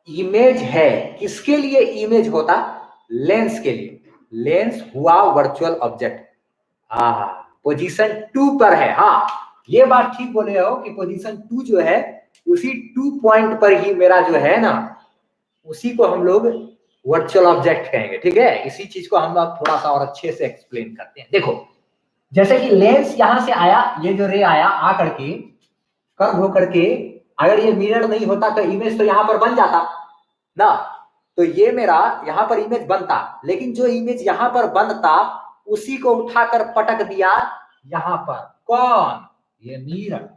इमेज है, किसके लिए इमेज होता, लेंस के लिए, लेंस हुआ वर्चुअल ऑब्जेक्ट। हाँ, पोजीशन 2 पर है, हाँ ये बात ठीक बोले हो कि पोजीशन 2 जो है उसी 2 पॉइंट पर ही मेरा जो है ना, उसी को हम लोग वर्चुअल ऑब्जेक्ट कहेंगे, ठीक है। इसी चीज को हम लोग थोड़ा सा और अच्छे से एक्सप्लेन करते हैं। देखो जैसे कि लेंस यहां से आया, ये जो रे आया आ करके कर्व हो करके, अगर ये मिरर नहीं होता तो इमेज तो यहां पर बन जाता ना, तो ये मेरा यहां पर इमेज बनता, लेकिन जो इमेज यहां पर बनता उसी को उठाकर पटक दिया यहां पर, कौन, ये मिरर।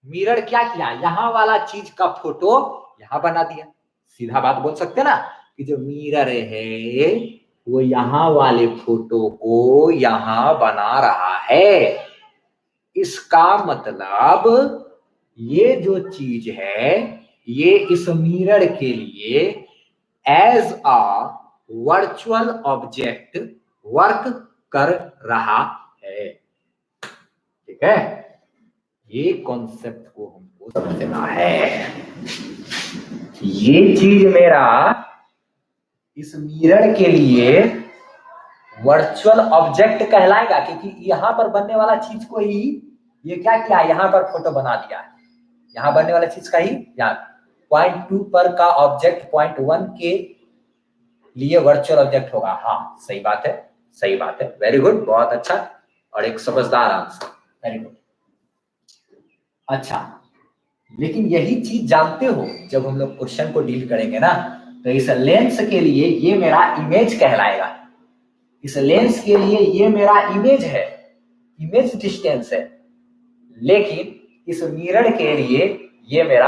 मिरर क्या किया, यहां वाला चीज का फोटो यहां बना दिया, सीधा बात बोल सकते ना कि जो मिरर है वो यहां वाले फोटो को यहां बना रहा है। इसका मतलब ये जो चीज है ये इस मिरर के लिए as a virtual object work कर रहा है, ठीक है। ये कॉन्सेप्ट को हमको समझना है। ये चीज मेरा इस मिरर के लिए वर्चुअल ऑब्जेक्ट कहलाएगा, क्योंकि यहां पर बनने वाला चीज को ही ये क्या किया, यहां पर फोटो बना दिया है, यहां बनने वाला चीज का ही यहाँ पॉइंट 2 पर का ऑब्जेक्ट पॉइंट 1 के लिए वर्चुअल ऑब्जेक्ट होगा। हाँ सही बात है, सही बात है, वेरी गुड, बहुत अच्छा, और एक समझदार आंसर, वेरी गुड। अच्छा, लेकिन यही चीज जानते हो जब हम लोग क्वेश्चन को डील करेंगे ना, तो इस लेंस के लिए ये मेरा इमेज कहलाएगा, इस लेंस के लिए ये मेरा इमेज है, इमेज डिस्टेंस है, लेकिन इस मिरर के लिए ये मेरा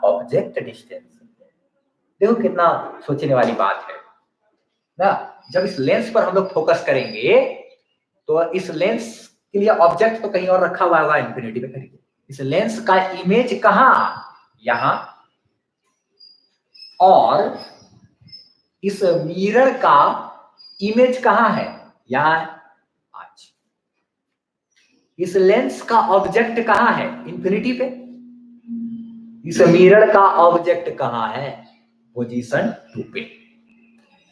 ऑब्जेक्ट डिस्टेंस। देखो कितना सोचने वाली बात है। ना। जब इस लेंस पर हम लोग फोकस करेंगे तो इस लेंस के लिए ऑब्जेक्ट तो कहीं और रखा हुआ होगा इंफिनिटी में करेंगे। इस लेंस का इमेज कहां, यहां, और इस मिरर का इमेज कहां है, यहां। आज इस लेंस का ऑब्जेक्ट कहां है, इंफिनिटी पे। इस मिरर का ऑब्जेक्ट कहां है, पोजीशन 2 पे।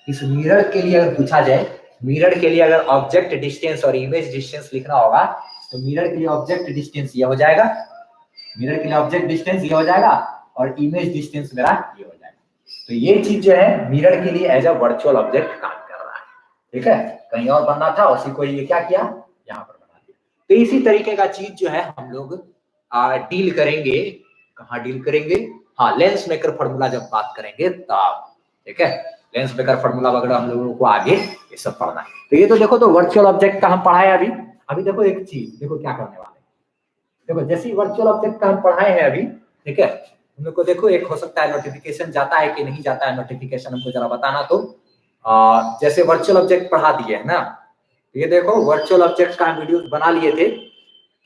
इस मिरर के लिए अगर पूछा जाए, मिरर के लिए अगर ऑब्जेक्ट डिस्टेंस और इमेज डिस्टेंस लिखना होगा तो मिरर के लिए ऑब्जेक्ट डिस्टेंस ये हो जाएगा, मिरर के लिए ऑब्जेक्ट डिस्टेंस ये हो जाएगा और इमेज डिस्टेंस मेरा ये हो जाएगा। तो ये चीज जो है मिरर के लिए एज अ वर्चुअल ऑब्जेक्ट काम कर रहा है। ठीक है, कहीं और बनना था, उसी को ये क्या किया, यहाँ पर बना दिया। तो इसी तरीके का चीज जो है हम लोग डील करेंगे। कहाँ डील करेंगे, हाँ, लेंस मेकर फॉर्मूला जब बात करेंगे तब। ठीक है, लेंस मेकर फॉर्मूला वगैरह हम लोगों को आगे ये सब पढ़ना है। तो ये तो देखो, तो वर्चुअल ऑब्जेक्ट का हम पढ़ाए अभी। अभी देखो एक चीज, देखो क्या करने वाले, देखो जैसे वर्चुअल ऑब्जेक्ट का हम पढ़ाए हैं अभी। ठीक है, हम लोग को देखो एक हो सकता है नोटिफिकेशन जाता है कि नहीं जाता है, नोटिफिकेशन हमको जरा बताना। तो जैसे वर्चुअल ऑब्जेक्ट पढ़ा दिए है ना, ये देखो वर्चुअल ऑब्जेक्ट का हम वीडियो बना लिए थे।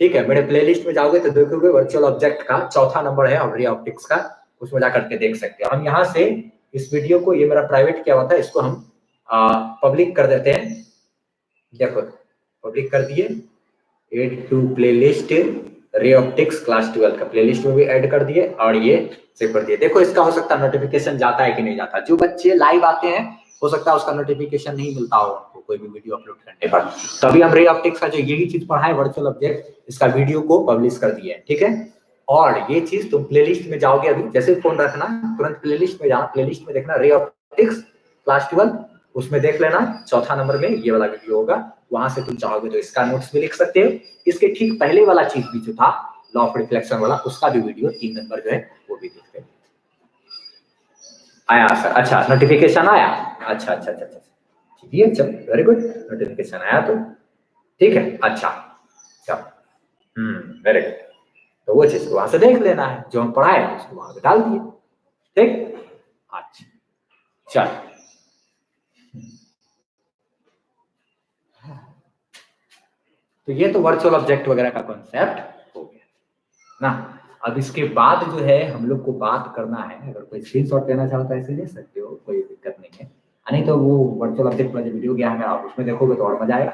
ठीक है, मेरे प्लेलिस्ट में जाओगे तो देखोगे वर्चुअल ऑब्जेक्ट का 4था नंबर है रे ऑप्टिक्स का, उसमें जा करके देख सकते हो। हम यहाँ से इस वीडियो को, ये मेरा प्राइवेट किया हुआ था, इसको हम पब्लिक कर देते हैं। देखो पब्लिक कर दिए, add to playlist ray optics class 12 का प्लेलिस्ट में भी ऐड कर दिए और ये सेव कर दिए। देखो इसका हो सकता है नोटिफिकेशन जाता है कि नहीं जाता। जो बच्चे लाइव आते हैं हो सकता है उसका नोटिफिकेशन नहीं मिलता हो उनको कोई भी वीडियो अपलोड करने पर। तो अभी हम रे ऑप्टिक्स का जो यही चीज पढ़ा है वर्चुअल ऑब्जेक्ट, इसका वीडियो को पब्लिश कर दिया है। ठीक है, और ये चीज तुम प्लेलिस्ट में जाओगे, अभी जैसे फोन रखना तुरंत प्लेलिस्ट में जाना, प्लेलिस्ट में देखना रे ऑप्टिक्स क्लास 12, उसमें देख लेना 4था नंबर में ये वाला वीडियो होगा। वहां से तुम चाहोगे तो इसका नोट्स भी लिख सकते हो। इसके ठीक पहले वाला चीज भी जो था लॉ ऑफ रिफ्लेक्शन वाला, उसका भी वीडियो 3 नंबर जो है वो भी देखते हैं। आया सर, अच्छा नोटिफिकेशन आया, अच्छा अच्छा अच्छा अच्छा, ठीक है, चल वेरी गुड, नोटिफिकेशन आया तो ठीक है, अच्छा चल, वेरी गुड। तो वो चीज को वहां से देख लेना है, जो हम पढ़ाए उसको वहां पे डाल दिए। ठीक, अच्छा चल, तो ये तो वर्चुअल ऑब्जेक्ट वगैरह का कॉन्सेप्ट हो गया ना। अब इसके बाद जो है हम लोग को बात करना है, अगर कोई स्क्रीनशॉट लेना चाहता है ऐसे ले सकते हो, कोई दिक्कत नहीं है। नहीं तो वो वर्चुअल ऑब्जेक्ट वाला जो वीडियो गया है आप उसमें देखोगे तो और मजा आएगा,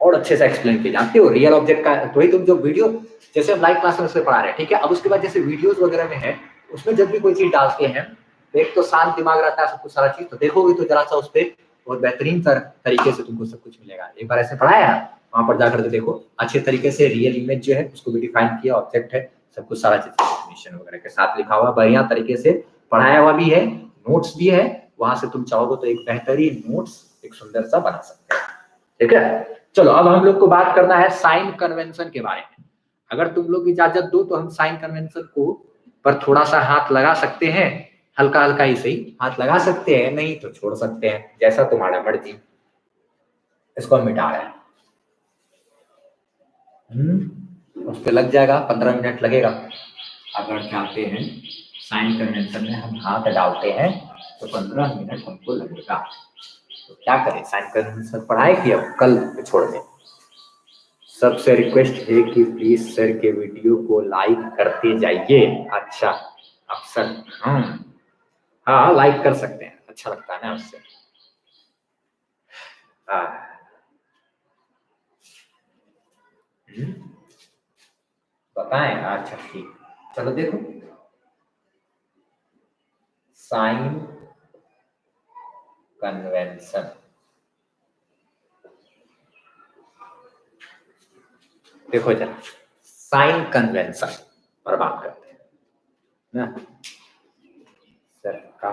और अच्छे से एक्सप्लेन किया। जानते हो रियल ऑब्जेक्ट का तो ही तुम जो वीडियो, जैसे हम लाइव क्लास में उसमें पढ़ा रहे हैं, ठीक है। अब उसके बाद जैसे वीडियोस वगैरह में है, उसमें जब भी कोई चीज डालते हैं तो एक तो शांत दिमाग रहता है, सब कुछ सारा चीज तो देखोगे तो जरा सा उस पर बहुत बेहतरीन तरीके से तुमको सब कुछ मिलेगा। एक बार ऐसे पढ़ाया वहां पर जाकर के देखो, अच्छे तरीके से रियल इमेज जो है उसको भी डिफाइन किया, ऑब्जेक्ट है, सब कुछ सारा चीज डेफिनेशन वगैरह के साथ लिखा हुआ, बढ़िया तरीके से पढ़ाया हुआ भी है, नोट्स भी है। वहां से तुम चाहोगे तो एक बेहतरीन नोट्स एक सुंदर सा बना सकते हैं। ठीक है, चलो अब हम लोग को बात करना है साइन कन्वेंशन के बारे में। अगर तुम लोग इजाजत दो तो हम साइन कन्वेंशन को पर थोड़ा सा हाथ लगा सकते हैं, हल्का हल्का ही सही हाथ लगा सकते हैं, नहीं तो छोड़ सकते हैं, जैसा तुम्हारा मर्जी। इसको हम मिटा रहे हैं, उस पर लग जाएगा 15 मिनट लगेगा। अगर चाहते हैं साइन कन्वेंशन में हम हाथ डालते हैं तो 15 मिनट हमको लगेगा। तो क्या करें, साइन कन्वेंशन पढ़ाए कि अब कल छोड़ दें। सबसे रिक्वेस्ट है कि प्लीज सर के वीडियो को लाइक करते जाइए। अच्छा अक्सर, हाँ लाइक कर सकते हैं, अच्छा लगता है ना उससे। बताएं, अच्छा ठीक, चलो देखो साइन कन्वेंशन, देखो जरा साइन कन्वेंशन पर बात करते हैं ना। सर का,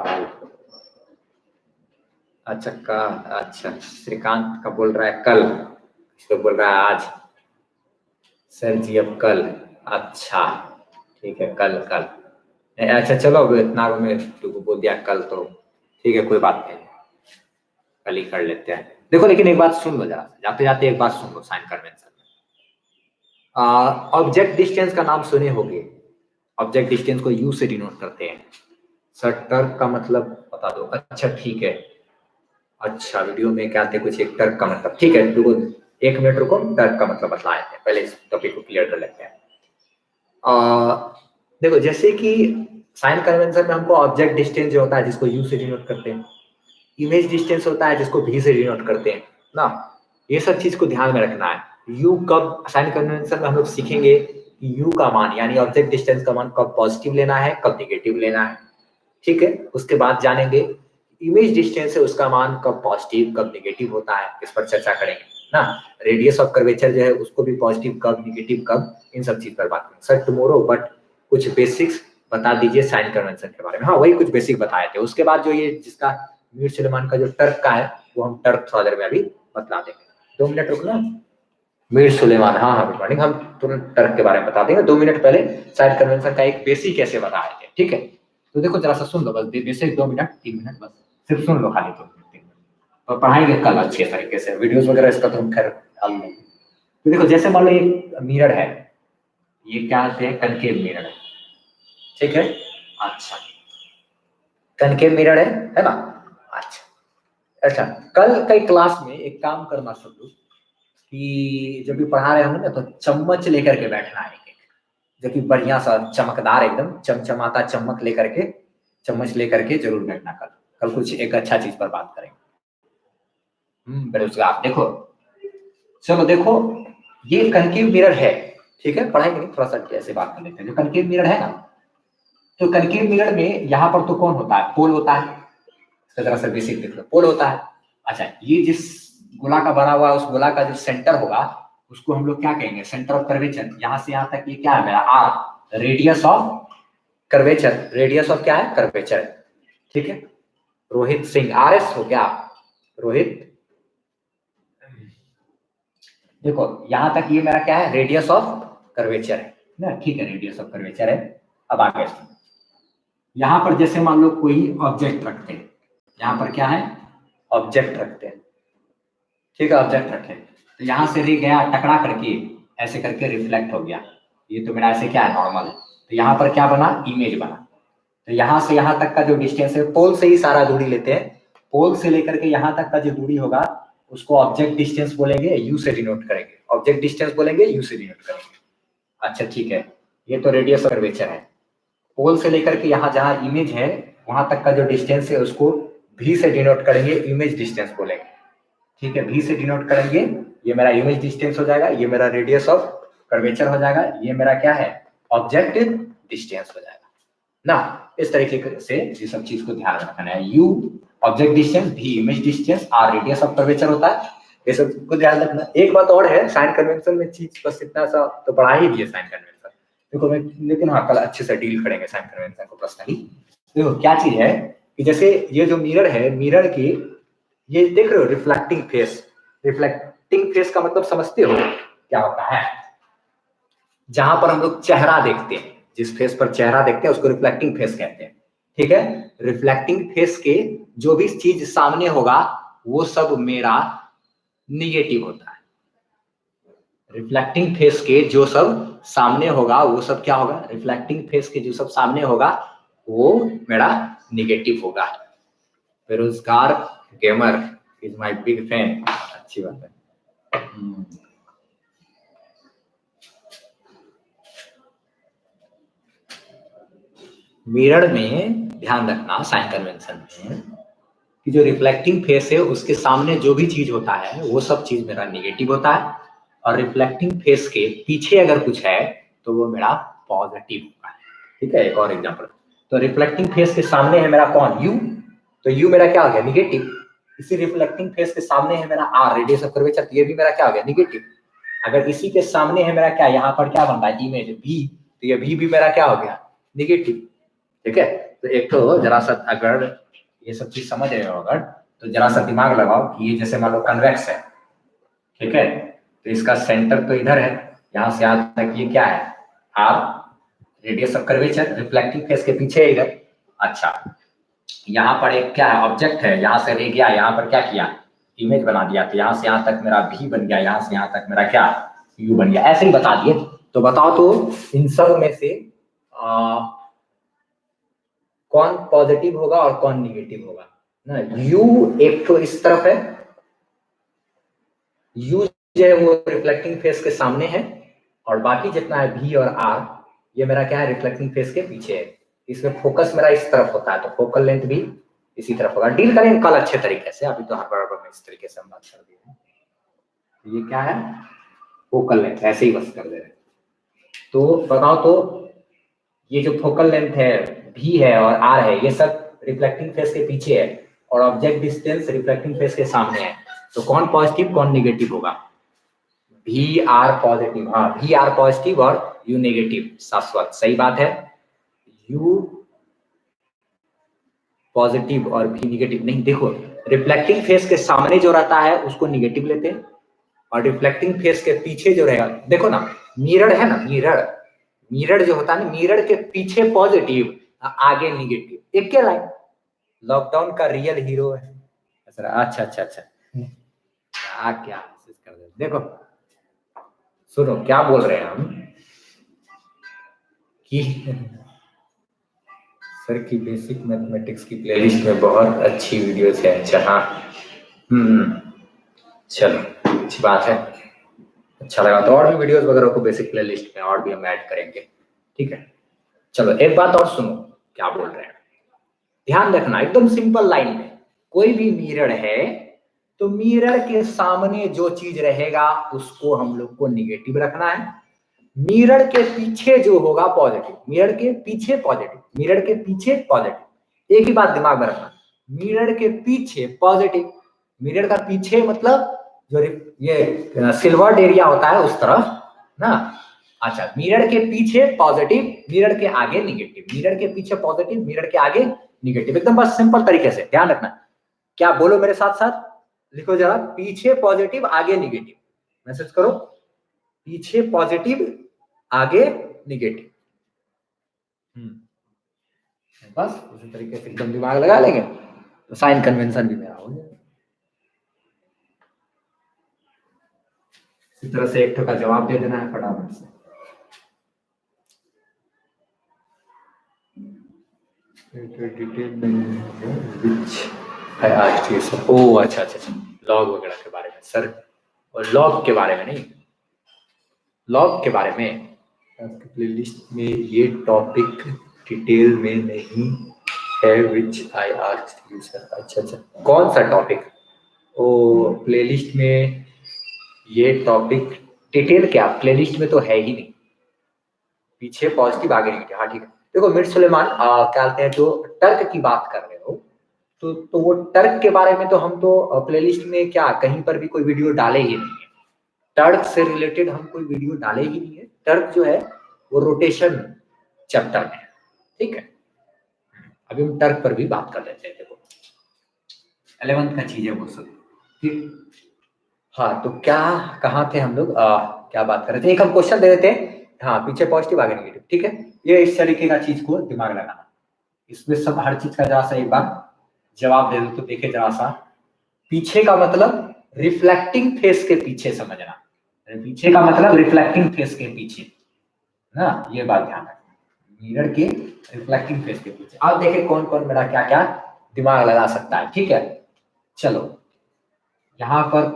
अच्छा का, अच्छा श्रीकांत का बोल रहा है कल, इसको बोल रहा है आज। सर जी अब कल, अच्छा ठीक है कल कल, अच्छा चलो इतना में तुमको बोल दिया कल तो ठीक है, कोई बात नहीं, कल ही कर लेते हैं। देखो लेकिन एक बात सुन लो जरा, जाते जाते एक बात सुन लो साइन कन्वेंशन में। ऑब्जेक्ट डिस्टेंस का नाम सुने होंगे, ऑब्जेक्ट डिस्टेंस को यू से डिनोट करते हैं। सर टर्क का मतलब बता दो, अच्छा ठीक है, अच्छा वीडियो में क्या थे कुछ एक तर्क का मतलब, ठीक है रुको 1 मिनट रुको, तर्क का मतलब बतला देते हैं, पहले इस टॉपिक को क्लियर कर लेते हैं। देखो जैसे कि साइन कन्वेंशन में हमको ऑब्जेक्ट डिस्टेंस जो होता है जिसको यू से डिनोट करते हैं, इमेज डिस्टेंस होता है जिसको भी से डिनोट करते हैं ना, ये सब चीज को ध्यान में रखना है। यू कब साइन कन्वेंशन में हम लोग सीखेंगे कि यू का मान यानी ऑब्जेक्ट डिस्टेंस का मान कब पॉजिटिव लेना है कब निगेटिव लेना है, ठीक है। उसके बाद जानेंगे इमेज डिस्टेंस है उसका मान कब पॉजिटिव कब निगेटिव होता है, इस पर चर्चा करेंगे ना। रेडियस ऑफ कर्वेचर जो है उसको भी पॉजिटिव कब निगेटिव कब, इन सब चीज पर बात करेंगे सर टुमारो, बट कुछ बेसिक्स बता दीजिए साइन कन्वेंशन के बारे में। हाँ वही कुछ बेसिक बताए थे, उसके बाद जो ये जिसका मीर सुलेमान का जो टर्क का है वो हम टर्क थोड़ा देर में अभी बतला देंगे। 2 मिनट रुकना। मीर सुलेमान, हाँ हाँ गुड मॉर्निंग, हम तुरंत टर्क के बारे में बता देंगे। 2 मिनट पहले साइन कन्वेंशन का एक बेसिक कैसे बताए थे, ठीक है। तो देखो जरा सा सुन लो बस, बेसिक 2 मिनट 3 मिनट बस सिर्फ सुन लो खाली 2 मिनट 3 मिनट, और पढ़ाएंगे कल अच्छे तरीके से, वीडियोस वगैरह इसका तो हम खैर हल नहीं। तो देखो जैसे मान लो ये मिरर है, ये क्या कहते हैं कनकेव मिरर है, ठीक है। अच्छा कनकेव मिरर है ना। अच्छा कल कई क्लास में एक काम करना सब लोग कि जब भी पढ़ा रहे होंगे ना तो चम्मच लेकर के बैठना है एक, जो कि बढ़िया सा चमकदार एकदम चमचमाता चम्मच लेकर के, चम्मच लेकर के जरूर बैठना। कल कुछ एक अच्छा चीज पर बात करेंगे। बेरोजगार देखो, चलो देखो ये कनकेव मिरर है, ठीक है, पढ़ाएंगे नहीं थोड़ा सा ऐसे बात कर लेते हैं। जो कनकेव मिरर है ना, तो कनकेव मिरर में यहाँ पर तो कौन होता है, पोल होता है, जरा सा बेसिक देख लो, पोल होता है। अच्छा ये जिस गोला का बना हुआ है उस गोला का जो सेंटर होगा उसको हम लोग क्या कहेंगे, सेंटर ऑफ कर्वेचर। यहाँ से यहाँ तक ये क्या है मेरा R, radius of curvature, radius of क्या है कर्वेचर, ठीक है। रोहित सिंह आर एस हो क्या, रोहित देखो यहाँ तक ये मेरा क्या है रेडियस ऑफ कर्वेचर है ना, ठीक है रेडियस ऑफ कर्वेचर है। अब आगे यहाँ पर जैसे मान लो कोई ऑब्जेक्ट रखते हैं, यहाँ पर क्या है ऑब्जेक्ट रखते हैं, ठीक है ऑब्जेक्ट रखे, तो यहाँ से रे गया टकरा करके ऐसे करके रिफ्लेक्ट हो गया, ये तो मेरा ऐसे क्या है नॉर्मल है, तो यहाँ पर क्या बना इमेज बना। तो यहाँ से यहाँ तक का जो डिस्टेंस है, पोल से ही सारा दूरी लेते हैं, पोल से लेकर के यहाँ तक का जो दूरी होगा उसको ऑब्जेक्ट डिस्टेंस बोलेंगे, यू से डिनोट करेंगे, ऑब्जेक्ट डिस्टेंस बोलेंगे यू से डिनोट करेंगे। अच्छा ठीक है, ये तो रेडियस कर्वेचर है। पोल से लेकर के यहाँ जहाँ इमेज है वहां तक का जो डिस्टेंस है उसको भी से डिनोट करेंगे, इमेज डिस्टेंस बोलेंगे, ठीक है। भी से डिनोट करेंगे, ये मेरा इमेज डिस्टेंस हो जाएगा, ये मेरा रेडियस ऑफ कर्वेचर हो जाएगा, ये मेरा क्या है ऑब्जेक्ट डिस्टेंस हो जाएगा ना। इस तरीके से ये सब चीज को ध्यान रखना है, u object distance, v image distance, R radius of curvature होता है, ये सब को ध्यान रखना। एक बात और है साइन कन्वेंशन में चीज बस इतना सा तो पढ़ा ही दिए साइन कन्वेंशन, देखो मैं लेकिन हाँ कल अच्छे से डील करेंगे साइन कन्वेंशन को पर्सनली। देखो क्या चीज है कि जैसे ये जो मिरर है, मिरर की ये देख रहे हो रिफ्लेक्टिंग फेस, रिफ्लेक्टिंग फेस का मतलब समझते हो क्या होता है, जहां पर हम लोग चेहरा देखते हैं, जिस फेस पर चेहरा देखते हैं उसको रिफ्लेक्टिंग फेस कहते हैं, ठीक है। रिफ्लेक्टिंग फेस के जो भी चीज सामने होगा वो सब मेरा निगेटिव होता है, रिफ्लेक्टिंग फेस के जो सब सामने होगा वो सब क्या होगा, रिफ्लेक्टिंग फेस के जो सब सामने होगा वो मेरा निगेटिव होगा। बेरोजगार gamer is my big fan, अच्छी बात है। मिरर में ध्यान रखना साइन कन्वेंशन में कि जो रिफ्लेक्टिंग फेस है उसके सामने जो भी चीज होता है वो सब चीज मेरा निगेटिव होता है, और रिफ्लेक्टिंग फेस के पीछे अगर कुछ है तो वो मेरा पॉजिटिव होगा, ठीक है। एक और एग्जांपल, तो रिफ्लेक्टिंग फेस के सामने है मेरा कौन यू, तो यू मेरा क्या हो गया निगेटिव, इसी रिफ्लेक्टिंग फेस के सामने है मेरा आर रेडियस ऑफ कर्वेचर, तो ये भी मेरा क्या हो गया निगेटिव। अगर इसी के सामने है मेरा क्या, यहाँ पर क्या बन रहा है इमेज भी, तो ये भी मेरा क्या हो गया निगेटिव, ठीक है। तो एक तो जरा सा अगर ये सब चीज समझ रहे हो अगर, तो जरा सा दिमाग लगाओ कि ये जैसे मान लो कन्वेक्स है, ठीक है, तो इसका सेंटर तो इधर है, यहाँ से यहाँ तक ये क्या है R radius of curvature, reflecting face के पीछे इधर। अच्छा यहाँ पर एक क्या है ऑब्जेक्ट है, यहाँ से रे गया, यहाँ पर क्या किया इमेज बना दिया, तो यहाँ से यहाँ तक मेरा भी बन गया, यहाँ से यहाँ तक मेरा क्या यू बन गया, ऐसे ही बता दिए। तो बताओ तो इन सब में से कौन पॉजिटिव होगा और कौन निगेटिव होगा, ना, यू एक तो इस तरफ है, यू जो है वो रिफ्लेक्टिंग फेस के सामने है, और बाकी जितना है भी और आर ये मेरा क्या है, रिफ्लेक्टिंग फेस के पीछे है। इसमें फोकस मेरा इस तरफ होता है, तो फोकल लेंथ भी इसी तरफ होगा। डील करेंगे कल अच्छे तरीके से, अभी तो हर बराबर में इस तरीके से हम बात कर दिए हैं। ये क्या है, फोकल लेंथ, ऐसे ही बस कर दे रहे हैं। तो बताओ, तो ये जो फोकल लेंथ है भी है और आर है, ये सब रिफ्लेक्टिंग फेस के पीछे है, और ऑब्जेक्ट डिस्टेंस रिफ्लेक्टिंग फेस के सामने है। तो कौन पॉजिटिव कौन नेगेटिव होगा? भी आर पॉजिटिव, हाँ भी आर पॉजिटिव और यू नेगेटिव, शाश्वत सही बात है। यू पॉजिटिव और भी नेगेटिव नहीं, देखो रिफ्लेक्टिंग फेस के सामने जो रहता है उसको नेगेटिव लेते हैं, और रिफ्लेक्टिंग फेस के पीछे जो रहेगा, देखो ना मिरर है ना, मिरर जो होता है ना, मिरर के पीछे पॉजिटिव आगे नेगेटिव, एक क्या लाइन। लॉकडाउन का रियल हीरो है। अच्छा अच्छा अच्छा, क्या कर दे, देखो सुनो क्या बोल रहे हैं हम कि सर की बेसिक मैथमेटिक्स की प्लेलिस्ट में बहुत अच्छी वीडियोस है। अच्छा हाँ, चलो अच्छी बात है, अच्छा लगा तो और भी वीडियोस वगैरह को बेसिक प्लेलिस्ट में और भी हम ऐड करेंगे, ठीक है। चलो एक बात और सुनो क्या बोल रहे हैं, ध्यान रखना एकदम सिंपल लाइन में, कोई भी मिरर है तो मिरर के सामने जो चीज रहेगा उसको हम लोग को निगेटिव रखना है, मिरर के पीछे जो होगा पॉजिटिव, मिरर के पीछे पॉजिटिव, मिरर के पीछे पॉजिटिव। एक ही बात दिमाग में रखना, मिरर के पीछे पॉजिटिव, मिरर का पीछे मतलब जो ये सिल्वर्ड एरिया होता है उस तरफ ना। अच्छा, मिरर के पीछे पॉजिटिव, मिरर के आगे निगेटिव, मिरर के पीछे पॉजिटिव, मिरर के आगे निगेटिव, एकदम बस सिंपल तरीके से ध्यान रखना। क्या बोलो मेरे साथ साथ, लिखो जरा, पीछे पॉजिटिव आगे निगेटिव, मैसेज करो, पीछे पॉजिटिव आगे निगेटिव। बस उसी तरीके से एकदम दिमाग लगा लेंगे तो साइन कन्वेंशन भी मेरा हो जाएगा। इसी तरह से एक का जवाब दे देना है फटाफट से। डिटेल ओ अच्छा अच्छा, लॉग वगैरह के बारे में सर, और लॉग के बारे में नहीं, लॉग के बारे में आपकी प्लेलिस्ट में ये टॉपिक डिटेल में नहीं है विच आई आस्क्ड यू सर। अच्छा अच्छा, कौन सा टॉपिक? ओ प्लेलिस्ट में ये टॉपिक डिटेल क्या, प्लेलिस्ट में तो है ही नहीं, पीछे पॉजिटिव आगे नेगेटिव, हाँ ठीक है। देखो मिर्च सुलेमान क्या कहते हैं, जो तर्क की बात कर रहे हो तो वो तर्क के बारे में तो हम तो प्लेलिस्ट में क्या कहीं पर भी कोई वीडियो डाले ही नहीं है, तर्क से रिलेटेड हम कोई वीडियो डाले ही नहीं है। तर्क जो है वो रोटेशन चैप्टर में, ठीक है। अभी हम तर्क पर भी बात कर लेते हैं, देखो 11th का चीज है वो सब, ठीक। हाँ तो क्या कहाँ थे हम लोग, क्या बात कर रहे थे, एक हम क्वेश्चन दे देते हैं, हाँ पीछे पॉजिटिव आगे नेगेटिव, ठीक है। ये इस तरीके का चीज को दिमाग लगाना, इसमें सब हर चीज का जरा सा एक बार जवाब दे दो तो देखे जरा सा। पीछे का मतलब रिफ्लेक्टिंग फेस के पीछे समझना, पीछे का मतलब रिफ्लेक्टिंग फेस के पीछे ना, ये बात ध्यान रखना, मिरर के रिफ्लेक्टिंग फेस के पीछे। अब देखें कौन कौन मेरा क्या क्या दिमाग लगा सकता है, ठीक है। चलो यहाँ पर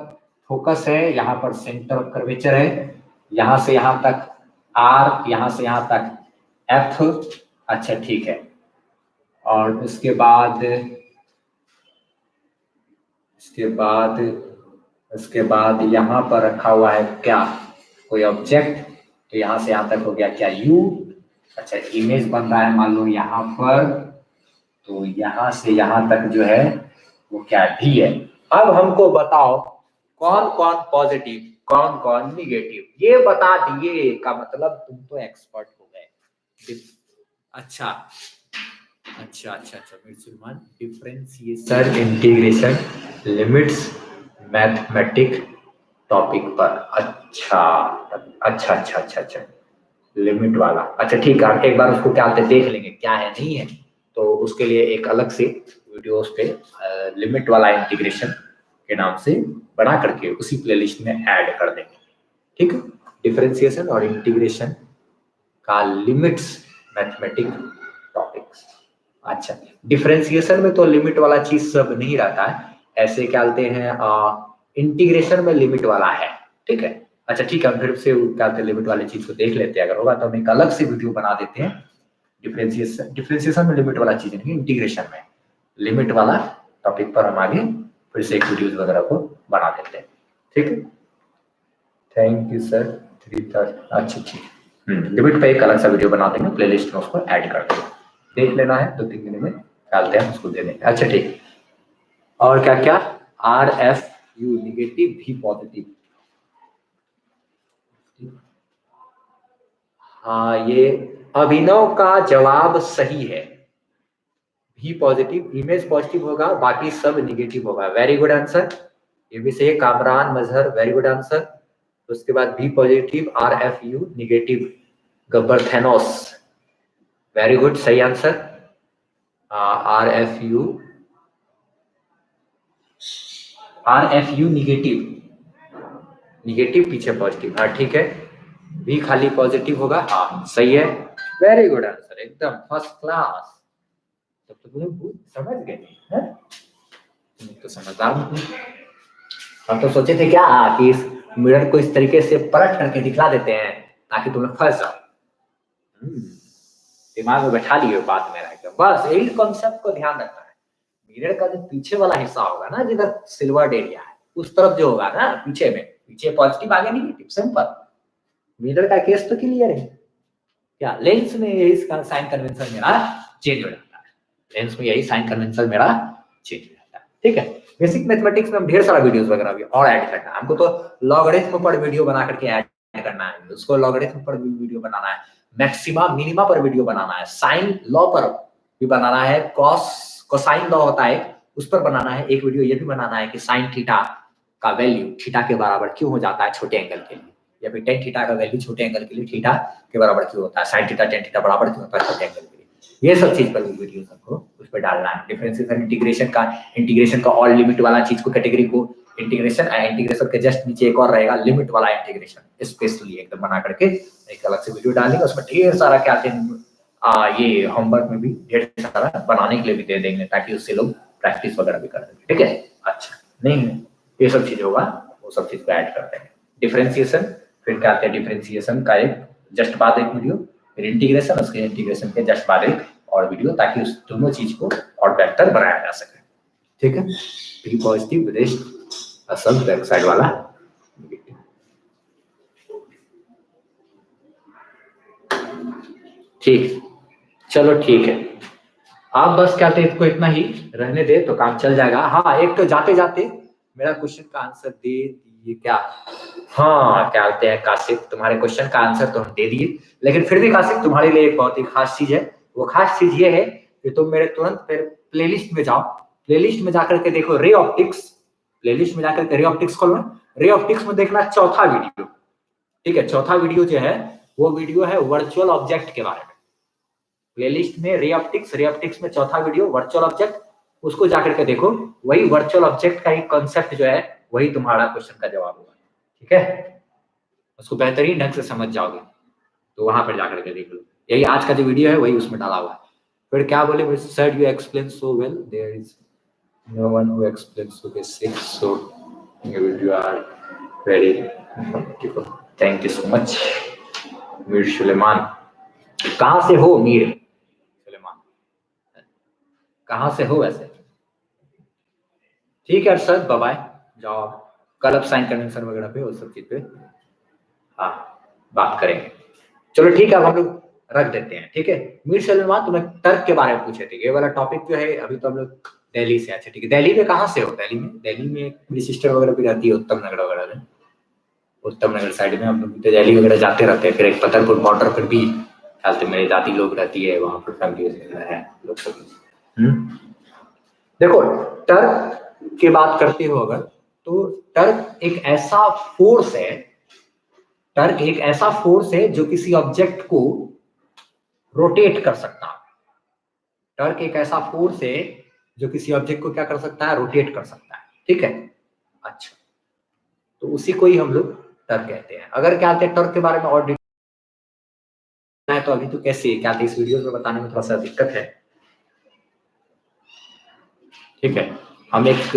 फोकस है, यहाँ पर सेंटर ऑफ कर्वेचर है, यहाँ से यहाँ तक आर, यहाँ से यहाँ तक एफ, अच्छा ठीक है। और उसके बाद यहाँ पर रखा हुआ है क्या, कोई ऑब्जेक्ट, तो यहाँ से यहाँ तक हो गया क्या, यू। अच्छा इमेज बन रहा है मान लो यहाँ पर, तो यहाँ से यहाँ तक जो है वो क्या भी है। अब हमको बताओ कौन कौन पॉजिटिव कौन कौन निगेटिव, ये बता दिए का मतलब तुम तो एक्सपर्ट हो गए। अच्छा अच्छा अच्छा अच्छा, differentiation integration limits mathematic topic पर, अच्छा अच्छा अच्छा अच्छा अच्छा, लिमिट वाला, अच्छा ठीक है, एक बार उसको क्या देख लेंगे क्या है नहीं है, तो उसके लिए एक अलग से वीडियोस पे लिमिट वाला इंटीग्रेशन के नाम से बना करके उसी प्लेलिस्ट में ऐड कर देंगे, ठीक है। डिफरेंशिएशन और इंटीग्रेशन का लिमिट्स मैथमेटिक टॉपिक्स, अच्छा, डिफरेंशिएशन में तो लिमिट वाला चीज सब नहीं रहता है, ऐसे क्या बोलते हैं इंटीग्रेशन में लिमिट वाला है, ठीक है। अच्छा ठीक है, हम फिर से क्या बोलते हैं लिमिट वाली चीज को देख लेते हैं, अगर होगा तो हम एक अलग से वीडियो बना देते हैं। डिफरेंशिएशन में लिमिट वाला चीज नहीं, इंटीग्रेशन में लिमिट वाला टॉपिक पर हम आगे फिर से एक वीडियोज वगैरह को बना देते हैं, ठीक है। Thank you sir. अच्छा ठीक है, लिमिट पे एक अलग सा वीडियो बना देंगे, प्लेलिस्ट में उसको ऐड कर देंगे, देख लेना है 2-3 दिन में डालते हैं, उसको दे देंगे। अच्छा ठीक, और क्या क्या, आर एफ यू निगेटिव भी पॉजिटिव, हाँ ये अभिनव का जवाब सही है, भी पॉजिटिव, इमेज पॉजिटिव होगा, बाकी सब निगेटिव होगा। वेरी गुड आंसर, ये भी सही है। Kamran Mazhar, very good answer. उसके बाद B positive, R F U negative, Gabbar Thanos, very good, सही answer. R F U negative पीछे पॉजिटिव, हाँ ठीक है। बी खाली पॉजिटिव होगा, हाँ सही है, वेरी गुड आंसर, एकदम फर्स्ट क्लास। तब तो तुम्हें समझ गए हैं, तो समझदार नहीं। हम तो सोचे थे क्या कि इस मिरर को इस तरीके से पलट करके दिखला देते हैं ताकि तुम्हें फंस जाओ, दिमाग में बैठा लिए बात मेरा एकदम, बस यही कॉन्सेप्ट को ध्यान रखना है। मिरर का जो पीछे वाला हिस्सा होगा ना, जिधर सिल्वर एरिया है, उस तरफ जो होगा ना पीछे में, पीछे पॉजिटिव आगे निगेटिव, सिंपल। मिरर का केस तो क्लियर है क्या। लेंस में यही साइन कन्वेंशन मेरा चेंज हो जाता है, लेंस में यही साइन कन्वेंशन मेरा चेंज हो जाता है, ठीक है। बेसिक मैथमेटिक्स में हम ढेर सारा वीडियोस वगैरह भी और ऐड करना है हमको, तो लॉगरिथम पर वीडियो बना करके ऐड करना है, उसको लॉगरिथम पर भी वीडियो बनाना है, मैक्सिमा मिनिमा पर वीडियो बनाना है, साइन लॉ पर भी बनाना है, कोसाइन लॉ होता है उस पर बनाना है एक वीडियो, ये भी बनाना है कि साइन थीटा का वैल्यू थीटा के बराबर क्यों हो जाता है छोटे एंगल के लिए, या फिर टेन थीटा का वैल्यू छोटे एंगल के लिए थीटा के बराबर क्यों होता है, साइन थीटा टेन थीटा बराबर क्यों होता है छोटे एंगल के लिए, ये सब चीज पर वीडियो सबको उस पर डालना है। डिफरेंशिएशन इंटीग्रेशन का और लिमिट वाला चीज को कैटेगरी को इंटीग्रेशन के जस्ट नीचे एक और रहेगा लिमिट वाला इंटीग्रेशन, स्पेशली एकदम बना करके एक अलग से वीडियो डालेंगे, उसमें ढेर सारा क्या ये होमवर्क में भी ढेर सारा बनाने के लिए भी दे देंगे ताकि उससे लोग प्रैक्टिस वगैरह भी कर देंगे, ठीक है। अच्छा नहीं ये सब चीज होगा, वो सब चीज को ऐड कर देंगे। डिफरेंशिएशन, फिर क्या आते हैं डिफरेंशिएशन का एक जस्ट बाद एक वीडियो, फिर इंटीग्रेशन, उसके इंटीग्रेशन के जस्ट बाद एक और वीडियो, ताकि उस दोनों चीज को और बेहतर बनाया जा सके, ठीक है। बी पॉजिटिव रेस्ट असल बैक साइड वाला, ठीक, चलो ठीक है। आप बस क्या इसको इतना ही रहने दे तो काम चल जाएगा। हाँ एक तो जाते जाते मेरा क्वेश्चन का आंसर दे दिए क्या, हाँ क्या बोलते हैं काशिफ, तुम्हारे क्वेश्चन का आंसर तो हम दे दिए, लेकिन फिर भी काशिफ तुम्हारे लिए एक बहुत ही खास चीज है, वो खास चीज ये है कि तुम मेरे तुरंत फिर प्लेलिस्ट में जाओ, प्लेलिस्ट में जाकर के देखो रे ऑप्टिक्स, प्लेलिस्ट में जाकर के रे ऑप्टिक्स खोलना, रे ऑप्टिक्स में देखना चौथा वीडियो, ठीक है। चौथा वीडियो जो है वो वीडियो है वर्चुअल ऑब्जेक्ट के बारे में, प्लेलिस्ट में रे ऑप्टिक्स में चौथा वीडियो वर्चुअल ऑब्जेक्ट, उसको जाकर के देखो, वही वर्चुअल ऑब्जेक्ट का ही कॉन्सेप्ट जो है वही तुम्हारा क्वेश्चन का जवाब होगा, ठीक है। उसको बेहतरीन ढंग से समझ जाओगे तो वहां पर जाकर के देख लो, यही आज का जो वीडियो है वही उसमें डाला हुआ है। फिर क्या बोले, sir you explain so well, there is no one who explain so basic, so you are very beautiful, thank you so much. Mir Suleman, कहाँ से हो मीर सुलेमान, कहाँ से हो वैसे, ठीक है सर, बाय बाय, जाओ कल अब साइन कन्वेंशन वगैरह पे उस सब चीज पे हाँ बात करेंगे। चलो ठीक है, अब हम लोग रख देते हैं, ठीक है। मीर सलमान तुम्हें टर्क के बारे में पूछे थे, ये वाला टॉपिक जो है अभी तो हम लोग दिल्ली से, अच्छा ठीक है। दिल्ली में कहाँ से हो, दिल्ली में मेरी सिस्टर वगैरह भी रहती है उत्तम नगर वगैरह में, उत्तम नगर साइड में हम लोग दिल्ली वगैरह जाते रहते हैं, फिर एक पतरपुर बॉर्डर पर भी ख्याल से मेरी दादी लोग रहती है, वहां पर फैमिली है लोग सब। देखो टर्क की बात करते हो अगर, तो टर्क एक ऐसा फोर्स है, टर्क एक ऐसा फोर्स है जो किसी ऑब्जेक्ट को रोटेट कर सकता है, टर्क एक ऐसा फोर्स है जो किसी ऑब्जेक्ट को क्या कर सकता है, रोटेट कर सकता है, ठीक है। अच्छा तो उसी को ही हम लोग टर्क कहते हैं। अगर क्या कहते हैं टर्क के बारे में और है तो अभी तो कैसे क्या इस वीडियो में बताने में थोड़ा सा दिक्कत है, ठीक है, हम एक,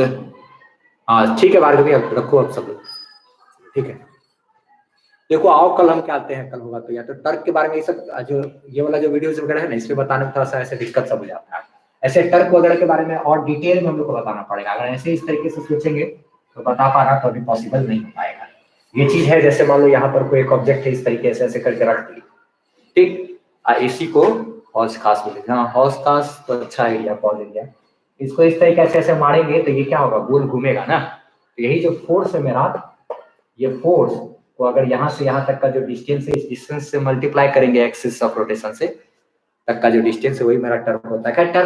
हाँ ठीक है भार्गवी, अब रखो अब सब लोग, ठीक है। देखो आओ कल हम क्या आते हैं, कल होगा तो या तो टर्क के बारे में ये सब जो ये वाला जो वीडियोस वगैरह है ना, इसमें बताने में थोड़ा सा ऐसे दिक्कत सब हो जाता है। ऐसे टर्क वगैरह के बारे में और डिटेल में हम लोग को बताना पड़ेगा, अगर ऐसे इस तरीके से सोचेंगे तो बता पाना तो अभी पॉसिबल नहीं हो पाएगा। ये चीज है, जैसे मान लो यहाँ पर कोई एक ऑब्जेक्ट है, इस तरीके से ऐसे करके रख दिए, ठीक, इसी को हौस खास बोलेंगे। हाँ हौस खास तो अच्छा एरिया, पॉज एरिया, इसको इस तरीके से ऐसे मारेंगे तो ये क्या होगा, गोल घूमेगा ना। तो यही जो फोर्स है मेरा, ये फोर्स को अगर यहाँ से यहाँ तक का जो डिस्टेंस है, इस डिस्टेंस से मल्टीप्लाई करेंगे एक्सिस ऑफ रोटेशन से, तक का जो डिस्टेंस है वही मेरा टर्क होता है।